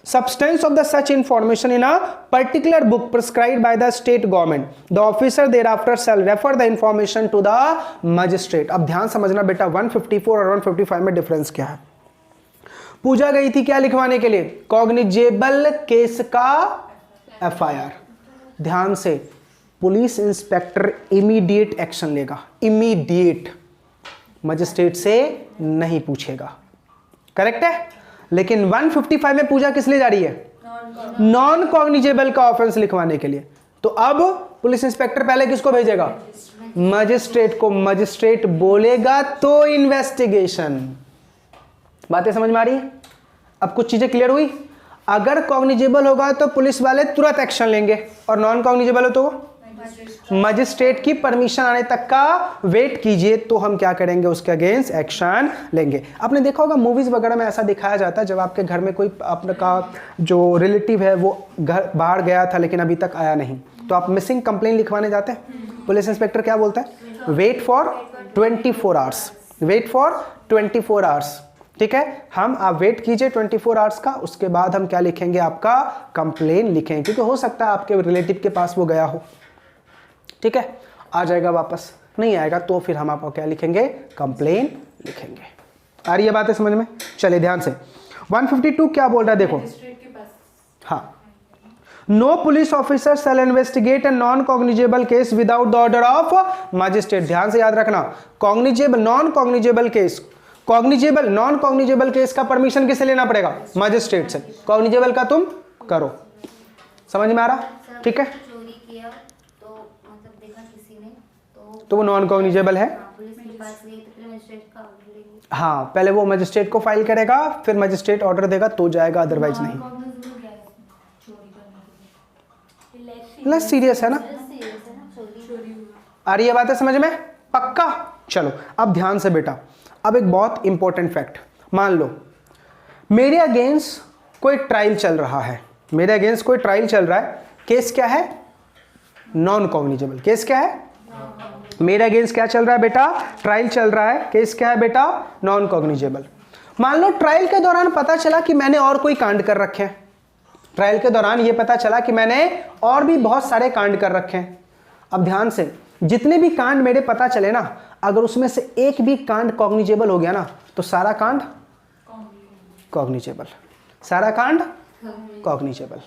substance of the such information in a particular book prescribed by the state government. The officer thereafter shall refer the information to the magistrate. अब ध्यान समझना बेटा, 154 और 155 में difference क्या है? पूजा गई थी क्या लिखवाने के लिए? कॉग्निजेबल केस का एफआईआर। ध्यान से, पुलिस इंस्पेक्टर इमीडिएट एक्शन लेगा, इमीडिएट, मजिस्ट्रेट से नहीं पूछेगा। करेक्ट है? लेकिन 155 में पूजा किस लिए जा रही है? नॉन कॉग्निजेबल का ऑफेंस लिखवाने के लिए। तो अब पुलिस इंस्पेक्टर पहले किसको भेजेगा? मजिस्ट्रेट को। मजिस्ट्रेट बोलेगा तो इन्वेस्टिगेशन। बातें समझ में आ रही है? अब कुछ चीजें क्लियर हुई। अगर कॉग्निजेबल होगा तो पुलिस वाले तुरंत एक्शन लेंगे, और नॉन कॉग्निजेबल हो तो मजिस्ट्रेट की परमिशन आने तक का वेट कीजिए, तो हम क्या करेंगे? उसके अगेंस्ट एक्शन लेंगे। आपने देखा होगा मूवीज वगैरह में ऐसा दिखाया जाता है, जब आपके घर में कोई आपका जो रिलेटिव है वो घर बाहर गया था लेकिन अभी तक आया नहीं, तो आप मिसिंग कंप्लेंट लिखवाने जाते हैं। पुलिस इंस्पेक्टर क्या बोलता है? Wait for 24 hours, wait for 24 hours. ठीक है, आप वेट कीजिए 24 आवर्स का, उसके बाद हम क्या लिखेंगे? आपका कंप्लेन लिखेंगे, क्योंकि हो सकता है आपके रिलेटिव के पास वो गया हो। ठीक है, आ जाएगा वापस, नहीं आएगा तो फिर हम आपको क्या लिखेंगे? कंप्लेन लिखेंगे। आ रही है बातें समझ में? चलिए ध्यान से, 152 क्या बोल रहा है देखो। हाँ, no police officer shall investigate a non cognizable case without the order of magistrate. ध्यान से याद रखना, cognizable non cognizable case, cognizable non cognizable case का परमिशन किसे लेना पड़ेगा? मजिस्ट्रेट से। कॉग्निजेबल का तुम करो। समझ में आ रहा? ठीक है, चोरी किया तो मतलब देखा किसी ने तो वो नॉन कॉग्निजेबल है। पुलिस के पास गई तो फिर मजिस्ट्रेट का ऑर्डर लेगी। हाँ, पहले वो मजिस्ट्रेट को फाइल करेगा, फिर मजिस्ट्रेट ऑर्डर देगा तो जाएगा, अदरवाइज नहीं। लेस सीरियस है ना? आ रही है बातें समझ में? पक्का? चलो अब ध्यान से बेटा, अब एक बहुत इंपॉर्टेंट फैक्ट। मान लो मेरे अगेंस्ट कोई ट्रायल चल रहा है, मेरे अगेंस्ट कोई ट्रायल चल रहा है, केस क्या है? Non cognizable. केस क्या है? मेरे अगेंस्ट क्या चल रहा है बेटा? ट्रायल चल रहा है। केस क्या है बेटा? Non cognizable. मान लो ट्रायल के दौरान पता चला कि मैंने और कोई कांड कर रखे हैं। ट्रायल के दौरान ये पता चला कि मैंने और भी बहुत सारे कांड कर रखे हैं। अब ध्यान से, जितने भी कांड मेरे पता चले ना, अगर उसमें से एक भी कांड कॉग्निजेबल हो गया ना, तो सारा कांड कॉग्निजेबल, सारा कांड कॉग्निजेबल।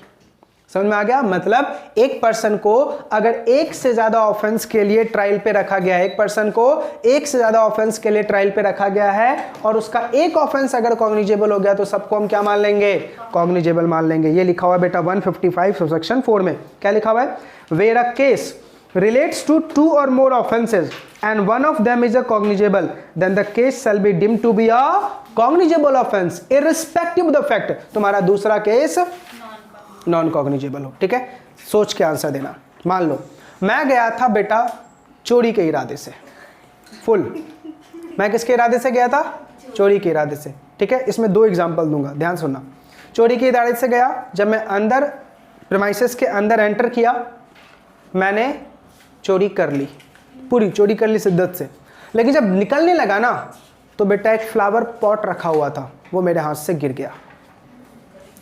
समझ में आ गया? मतलब एक पर्सन को अगर एक से ज्यादा ऑफेंस के लिए ट्रायल पे रखा गया है, एक पर्सन को एक से ज्यादा ऑफेंस के लिए ट्रायल पे रखा गया है, और उसका एक ऑफेंस अगर कॉग्निजेबल हो गया तो सबको हम क्या मान लेंगे? कॉग्निजेबल मान लेंगे। ये लिखा हुआ है बेटा 155 सेक्शन 4 में। क्या लिखा हुआ है? Where a case relates to 2 or more offenses and one of them is a cognizable, then the case shall be deemed to be a cognizable offense irrespective of the fact तुम्हारा दूसरा case non cognizable हो। ठीक है, सोच के answer देना। मान लो मैं गया था बेटा चोरी के इरादे से, फुल। मैं किसके इरादे से गया था? चोरी के इरादे से। ठीक है, इसमें 2 एग्जाम्पल दूंगा, ध्यान सुनना। चोरी के इरादे से गया, जब मैं अंदर प्रीमाइसेस के अंदर एंटर किया, मैंने चोरी कर ली, पूरी चोरी कर ली शिद्दत से। लेकिन जब निकलने लगा ना, तो बेटा एक फ्लावर पॉट रखा हुआ था, वो मेरे हाथ से गिर गया।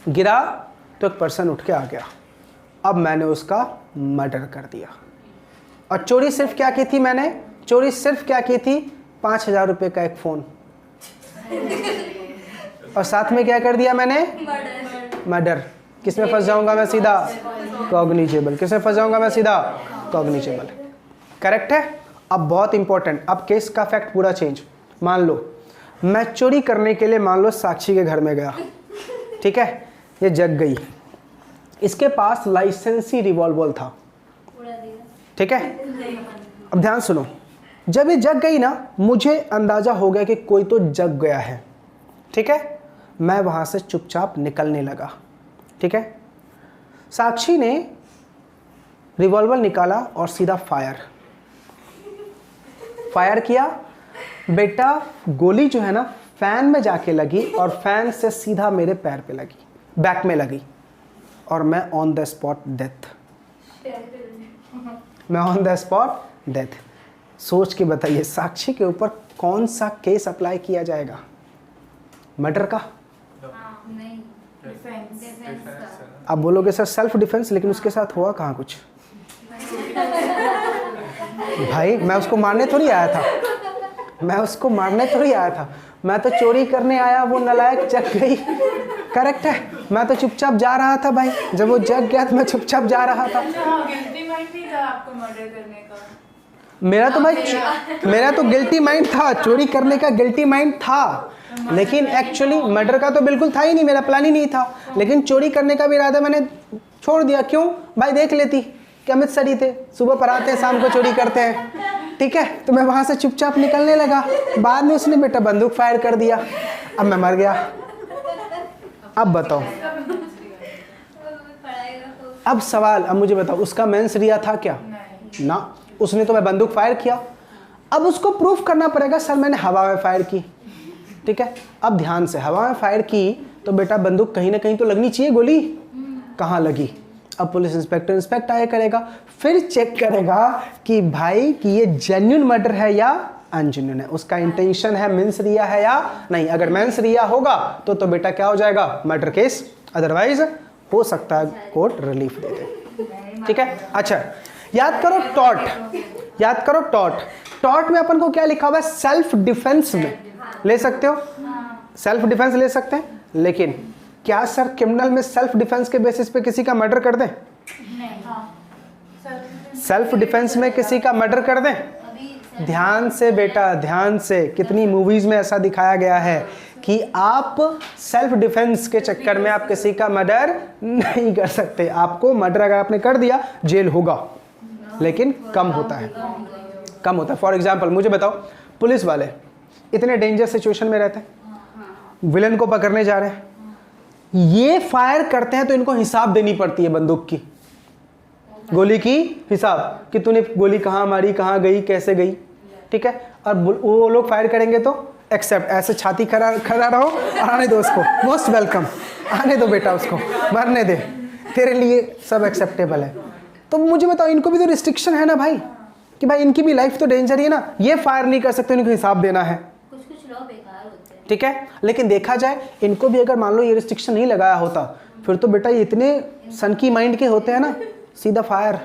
गिरा तो एक पर्सन उठ के आ गया, अब मैंने उसका मर्डर कर दिया। और चोरी सिर्फ क्या की थी मैंने? चोरी सिर्फ क्या की थी? 5,000 रुपये का एक फ़ोन, और साथ में क्या कर दिया मैंने? मर्डर। किस में फंस जाऊंगा मैं? सीधा कॉग्निजेबल। किस में फंस जाऊंगा मैं? सीधा कॉग्निजेबल। करेक्ट है? अब बहुत इंपॉर्टेंट, अब केस का फैक्ट पूरा चेंज। मान लो मैं चोरी करने के लिए मान लो साक्षी के घर में गया, ठीक है, ये जग गई, इसके पास लाइसेंसी रिवॉल्वर था, ठीक है। अब ध्यान सुनो, जब ये जग गई ना, मुझे अंदाजा हो गया कि कोई तो जग गया है, ठीक है। मैं वहां से चुपचाप निकलने लगा, ठीक है। साक्षी ने रिवॉल्वर निकाला और सीधा फायर किया। बेटा गोली जो है ना फैन में जाके लगी और फैन से सीधा मेरे पैर पे लगी, बैक में लगी, और मैं ऑन द स्पॉट डेथ। मैं ऑन द स्पॉट डेथ। सोच के बताइए साक्षी के ऊपर कौन सा केस अप्लाई किया जाएगा? मर्डर का? नहीं, डिफेंस का। आप बोलोगे सर सेल्फ डिफेंस, लेकिन उसके साथ हुआ कहाँ कुछ? भाई मैं उसको मारने थोड़ी आया था, मैं उसको मारने थोड़ी आया था, मैं तो चोरी करने आया, वो नालायक जग गई। करेक्ट है, मैं तो चुपचाप जा रहा था भाई, जब वो जग गया तो मैं चुपचाप जा रहा था। गिल्टी माइंड नहीं था आपको मर्डर करने का? मेरा तो भाई मेरा तो गिल्टी माइंड था, चोरी करने का गिल्टी माइंड था, लेकिन एक्चुअली मर्डर का तो बिल्कुल था ही नहीं, मेरा प्लान ही नहीं था। लेकिन चोरी करने का भी इरादा मैंने छोड़ दिया। क्यों भाई, देख लेती कि अमित सर ही थे, सुबह पढ़ाते हैं शाम को चोरी करते हैं, ठीक है। तो मैं वहाँ से चुपचाप निकलने लगा, बाद में उसने बेटा बंदूक फायर कर दिया, अब मैं मर गया। अब बताओ, अब सवाल, अब मुझे बताओ उसका मेंस रिया था क्या? ना, उसने तो मैं बंदूक फायर किया। अब उसको प्रूफ करना पड़ेगा सर मैंने हवा में फायर की, ठीक है। अब ध्यान से, हवा में फायर की तो बेटा बंदूक कहीं ना कहीं तो लगनी चाहिए, गोली कहाँ लगी? अब पुलिस इंस्पेक्टर इंस्पेक्ट आया करेगा, फिर चेक करेगा कि भाई कि ये जेन्युइन मर्डर है या अनजेन्युइन है, उसका इंटेंशन है, मेंस रिया है या नहीं। अगर मेंस रिया होगा तो बेटा क्या हो जाएगा, मर्डर केस, अदरवाइज हो सकता है कोर्ट रिलीफ दे दे, ठीक है। अच्छा याद करो टॉट, याद करो टॉट। टॉट में अपन को क्या लिखा हुआ है, सेल्फ डिफेंस में ले सकते हो, सेल्फ डिफेंस ले सकते हैं। लेकिन क्या सर क्रिमिनल में सेल्फ डिफेंस के बेसिस पे किसी का मर्डर कर दें? सेल्फ डिफेंस में किसी का मर्डर कर दें? ध्यान से बेटा, ध्यान से, कितनी मूवीज में ऐसा दिखाया गया है कि आप सेल्फ डिफेंस के चक्कर में आप किसी का मर्डर नहीं कर सकते। आपको मर्डर अगर आपने कर दिया जेल होगा, लेकिन कम होता है, कम होता है। फॉर एग्जाम्पल मुझे बताओ, पुलिस वाले इतने डेंजर सिचुएशन में रहते हैं, विलन को पकड़ने जा रहे हैं, ये फायर करते हैं तो इनको हिसाब देनी पड़ती है बंदूक की, गोली की हिसाब कि तूने गोली कहाँ मारी, कहाँ गई, कैसे गई, ठीक है। और वो लोग फायर करेंगे तो एक्सेप्ट, ऐसे छाती खड़ा रहो और आने दो उसको, मोस्ट वेलकम, आने दो बेटा उसको, मरने दे, तेरे लिए सब एक्सेप्टेबल है। तो मुझे बताओ, इनको भी तो रिस्ट्रिक्शन है ना भाई, कि भाई इनकी भी लाइफ तो डेंजर ही है ना, ये फायर नहीं कर सकते, इनको हिसाब देना है, कुछ लॉ बेकार होते हैं, ठीक है। लेकिन देखा जाए इनको भी अगर मान लो ये रिस्ट्रिक्शन नहीं लगाया होता, फिर तो बेटा ये इतने सनकी माइंड के होते हैं ना, सीधा फायर,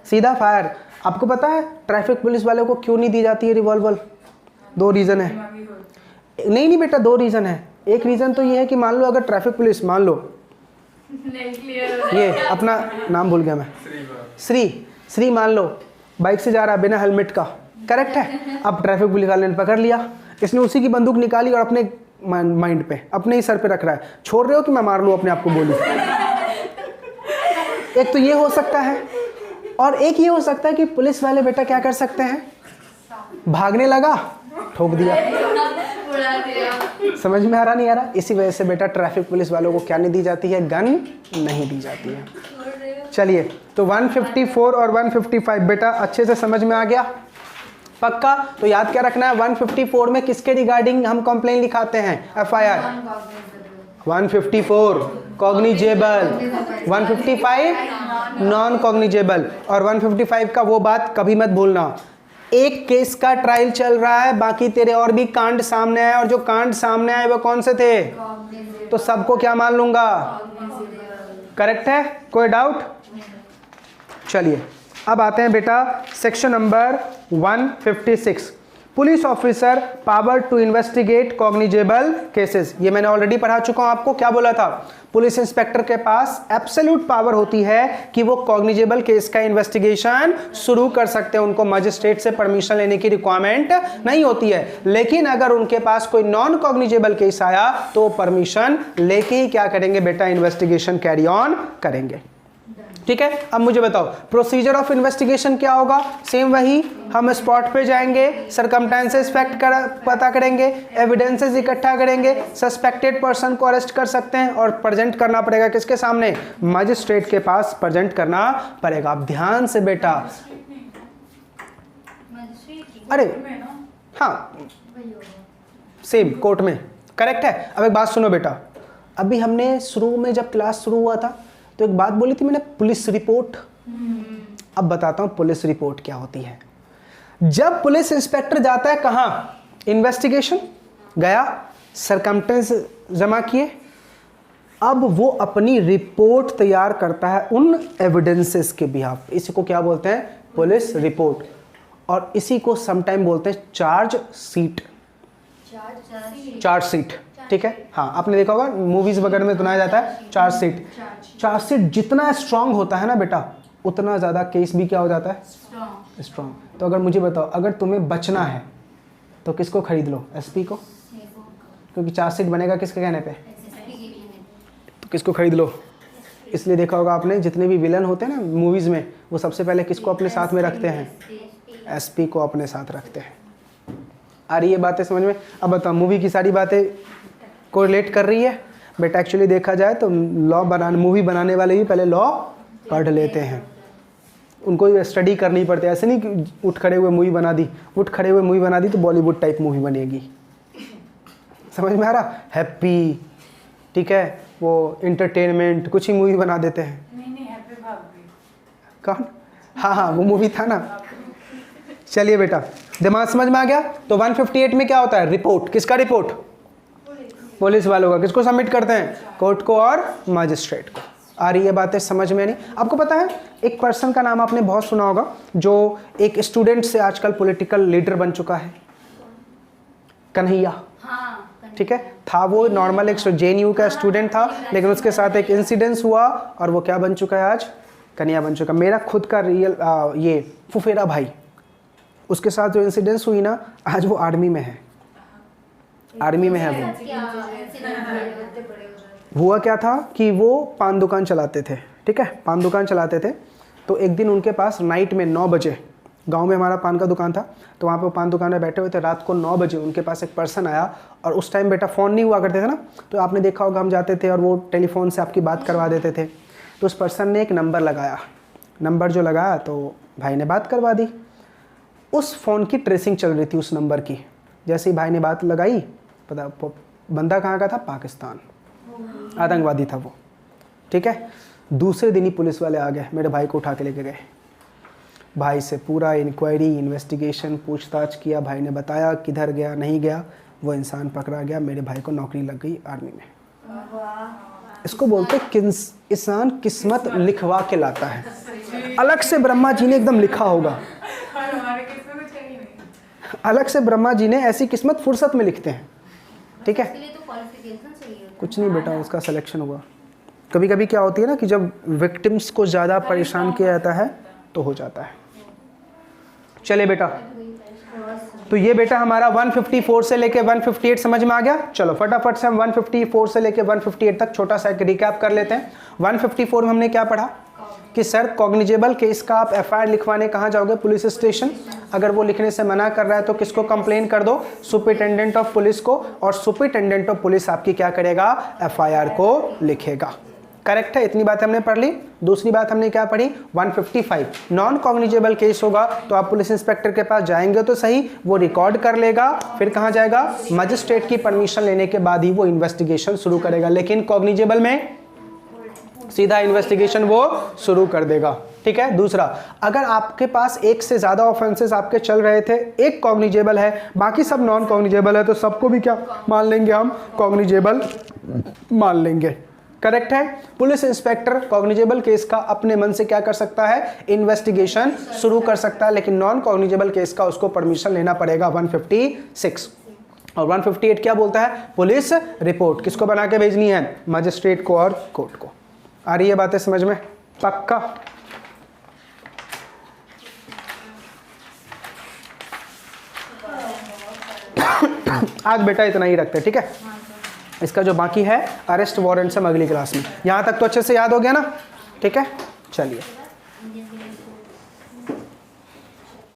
सीधा फायर। आपको पता है ट्रैफिक पुलिस वाले को क्यों नहीं दी जाती है रिवॉल्वर? 2 रीज़न है। नहीं बेटा, 2 रीज़न है। एक रीज़न तो ये है कि मान लो अगर ट्रैफिक पुलिस, मान लो ये अपना नाम भूल गया मैं, श्री मान लो बाइक से जा रहा है बिना हेलमेट का, करेक्ट है। अब ट्रैफिक पुलिस वाले ने पकड़ लिया, इसने उसी की बंदूक निकाली और अपने माइंड पे, अपने ही सर पे रख रहा है, छोड़ रहे हो कि मैं मार लूँ अपने आप को गोली। एक तो ये हो सकता है, और एक ये हो सकता है कि पुलिस वाले बेटा क्या कर सकते हैं, भागने लगा, ठोक दिया। समझ में आ रहा नहीं आ रहा? इसी वजह से बेटा ट्रैफिक पुलिस वालों को क्या नहीं दी जाती है, गन नहीं दी जाती है। चलिए, तो 154 और 155 बेटा अच्छे से समझ में आ गया, पक्का? तो याद क्या रखना है, 154 में किसके रिगार्डिंग हम कंप्लेन लिखाते हैं, FIR? 154 cognizable, 155 non cognizable. और 155 का वो बात कभी मत भूलना, एक केस का ट्रायल चल रहा है, बाकी तेरे और भी कांड सामने आए, और जो कांड सामने आए वो कौन से थे, तो सबको क्या मान लूंगा, करेक्ट है, कोई डाउट? चलिए अब आते हैं बेटा section number 156, police officer power to investigate cognizable cases. ये मैंने ऑलरेडी पढ़ा चुका हूं आपको। क्या बोला था, पुलिस इंस्पेक्टर के पास एब्सोल्यूट पावर होती है कि वो कॉग्निजेबल केस का इन्वेस्टिगेशन शुरू कर सकते हैं, उनको मजिस्ट्रेट से परमिशन लेने की रिक्वायरमेंट नहीं होती है। लेकिन अगर उनके पास कोई नॉन कॉग्निजेबल केस आया तो परमिशन लेके ही क्या करेंगे बेटा, इन्वेस्टिगेशन कैरी ऑन करेंगे, ठीक है। अब मुझे बताओ प्रोसीजर ऑफ इन्वेस्टिगेशन क्या होगा, सेम वही, हम स्पॉट पे जाएंगे, सरकमस्टेंसेस फैक्ट पता करेंगे, एविडेंसेस इकट्ठा करेंगे, सस्पेक्टेड पर्सन को अरेस्ट कर सकते हैं और प्रेजेंट करना पड़ेगा किसके सामने, मजिस्ट्रेट के पास प्रेजेंट करना पड़ेगा। अब ध्यान से बेटा, अरे हाँ सेम कोर्ट में, करेक्ट है। अब एक बात सुनो बेटा, अभी हमने शुरू में जब क्लास शुरू हुआ था तो एक बात बोली थी मैंने, पुलिस रिपोर्ट। अब बताता हूं पुलिस रिपोर्ट क्या होती है। जब पुलिस इंस्पेक्टर जाता है कहां, इन्वेस्टिगेशन गया, सरकमस्टेंस जमा किए, अब वो अपनी रिपोर्ट तैयार करता है उन एविडेंसेस के बिहाफ, इसको क्या बोलते हैं, पुलिस रिपोर्ट। और इसी को समटाइम बोलते हैं चार्ज सीट। चार्ज सीट, ठीक है। हाँ, आपने देखा होगा मूवीज वगैरह में सुनाया जाता है चार्ज सीट। चार्ज सीट जितना स्ट्रांग होता है ना बेटा, उतना ज़्यादा केस भी क्या हो जाता है, स्ट्रांग। तो अगर मुझे बताओ, अगर तुम्हें बचना है तो किसको खरीद लो, एसपी को, क्योंकि चार्ज सीट बनेगा किसके कहने पे, तो किसको खरीद लो। इसलिए देखा होगा आपने, जितने भी विलन होते हैं ना मूवीज़ में, वो सबसे पहले किसको अपने साथ में रखते हैं, एसपी को अपने साथ रखते हैं। आ रही है बातें समझ में? अब बताओ, मूवी की सारी बातें को रिलेट कर रही है बेटा। एक्चुअली देखा जाए तो मूवी बनाने वाले भी पहले लॉ पढ़ लेते हैं, उनको स्टडी करनी पड़ती है। ऐसे नहीं कि उठ खड़े हुए मूवी बना दी, उठ खड़े हुए मूवी बना दी तो बॉलीवुड टाइप मूवी बनेगी। समझ में आ रहा? हैप्पी, ठीक है, वो इंटरटेनमेंट कुछ ही मूवी बना देते हैं। नहीं हैप्पी भाग भी। कौन? हाँ, वो मूवी था ना। चलिए बेटा, दिमाग समझ में आ गया? तो 158 में क्या होता है, रिपोर्ट। किसका रिपोर्ट? पुलिस वालों का। किसको सबमिट करते हैं, कोर्ट को और मजिस्ट्रेट को। आ रही है बातें समझ में? नहीं? आपको पता है एक पर्सन का नाम आपने बहुत सुना होगा, जो एक स्टूडेंट से आजकल पॉलिटिकल लीडर बन चुका है, कन्हैया। ठीक है, था वो नॉर्मल एक जेएनयू का स्टूडेंट था, लेकिन उसके साथ एक इंसिडेंस हुआ और वो क्या बन चुका है, आज कन्हैया बन चुका। मेरा खुद का रियल ये फुफेरा भाई, उसके साथ जो इंसिडेंस हुई ना, आज वो आर्मी में है। आर्मी में है वो। हुआ क्या था कि वो पान दुकान चलाते थे, ठीक है, पान दुकान चलाते थे। तो एक दिन उनके पास नाइट में 9 बजे, गांव में हमारा पान का दुकान था, तो वहाँ पे पान दुकान में बैठे हुए थे। रात को 9 बजे उनके पास एक पर्सन आया, और उस टाइम बेटा फ़ोन नहीं हुआ करते थे ना, तो आपने देखा होगा हम जाते थे और वो टेलीफोन से आपकी बात करवा देते थे। तो उस पर्सन ने एक नंबर लगाया, नंबर जो लगाया तो भाई ने बात करवा दी। उस फ़ोन की ट्रेसिंग चल रही थी उस नंबर की। जैसे ही भाई ने बात लगाई, पता बंदा कहाँ का था, पाकिस्तान, आतंकवादी था वो, ठीक है। दूसरे दिन ही पुलिस वाले आ गए, मेरे भाई को उठा के लेके गए। भाई से पूरा इंक्वायरी, इन्वेस्टिगेशन, पूछताछ किया। भाई ने बताया किधर गया, नहीं गया, वो इंसान पकड़ा गया, मेरे भाई को नौकरी लग गई आर्मी में। इसको बोलते इंसान किस्मत लिखवा के लाता है। अलग से ब्रह्मा जी ने एकदम लिखा होगा, अलग से ब्रह्मा जी ने ऐसी किस्मत फुर्सत में लिखते हैं, ठीक है। कुछ नहीं बेटा, उसका सिलेक्शन हुआ। कभी कभी क्या होती है ना कि जब विक्टिम्स को ज़्यादा परेशान किया जाता है तो हो जाता है। चले बेटा, तो ये बेटा हमारा 154 से लेके 158 समझ में आ गया। चलो फटाफट से हम 154 से लेके 158 तक छोटा सा एक रिकैप कर लेते हैं। 154 में हमने क्या पढ़ा कि सर कॉग्निजेबल केस का आप एफआईआर लिखवाने कहाँ जाओगे, पुलिस स्टेशन। अगर वो लिखने से मना कर रहा है तो किसको कंप्लेन कर दो, सुपरिटेंडेंट ऑफ पुलिस को, और सुपरिटेंडेंट ऑफ पुलिस आपकी क्या करेगा, एफआईआर को लिखेगा। करेक्ट है, इतनी बात हमने पढ़ ली। दूसरी बात हमने क्या पढ़ी, 155 नॉन कॉग्निजेबल केस होगा तो आप पुलिस इंस्पेक्टर के पास जाएंगे तो सही, वो रिकॉर्ड कर लेगा, फिर कहाँ जाएगा, मजिस्ट्रेट की परमिशन लेने के बाद ही वो इन्वेस्टिगेशन शुरू करेगा। लेकिन कॉग्निजेबल में सीधा इन्वेस्टिगेशन वो शुरू कर देगा, ठीक है। दूसरा, अगर आपके पास एक से ज़्यादा ऑफेंसेस आपके चल रहे थे, एक कॉग्निजेबल है, बाकी सब नॉन कॉग्निजेबल है, तो सबको भी क्या मान लेंगे हम, कॉग्निजेबल मान लेंगे। करेक्ट है। पुलिस इंस्पेक्टर कॉग्निजेबल केस का अपने मन से क्या कर सकता है, इन्वेस्टिगेशन शुरू कर सकता है, लेकिन नॉन कॉग्निजेबल केस का उसको परमिशन लेना पड़ेगा 156। और 158 क्या बोलता है, पुलिस रिपोर्ट किसको बना के भेजनी है, मजिस्ट्रेट को और कोर्ट को। आ रही है बातें समझ में, पक्का। आज बेटा इतना ही रखते हैं, ठीक है। इसका जो बाकी है अरेस्ट वारंट से हम अगली क्लास में। यहाँ तक तो अच्छे से याद हो गया ना, ठीक है। चलिए।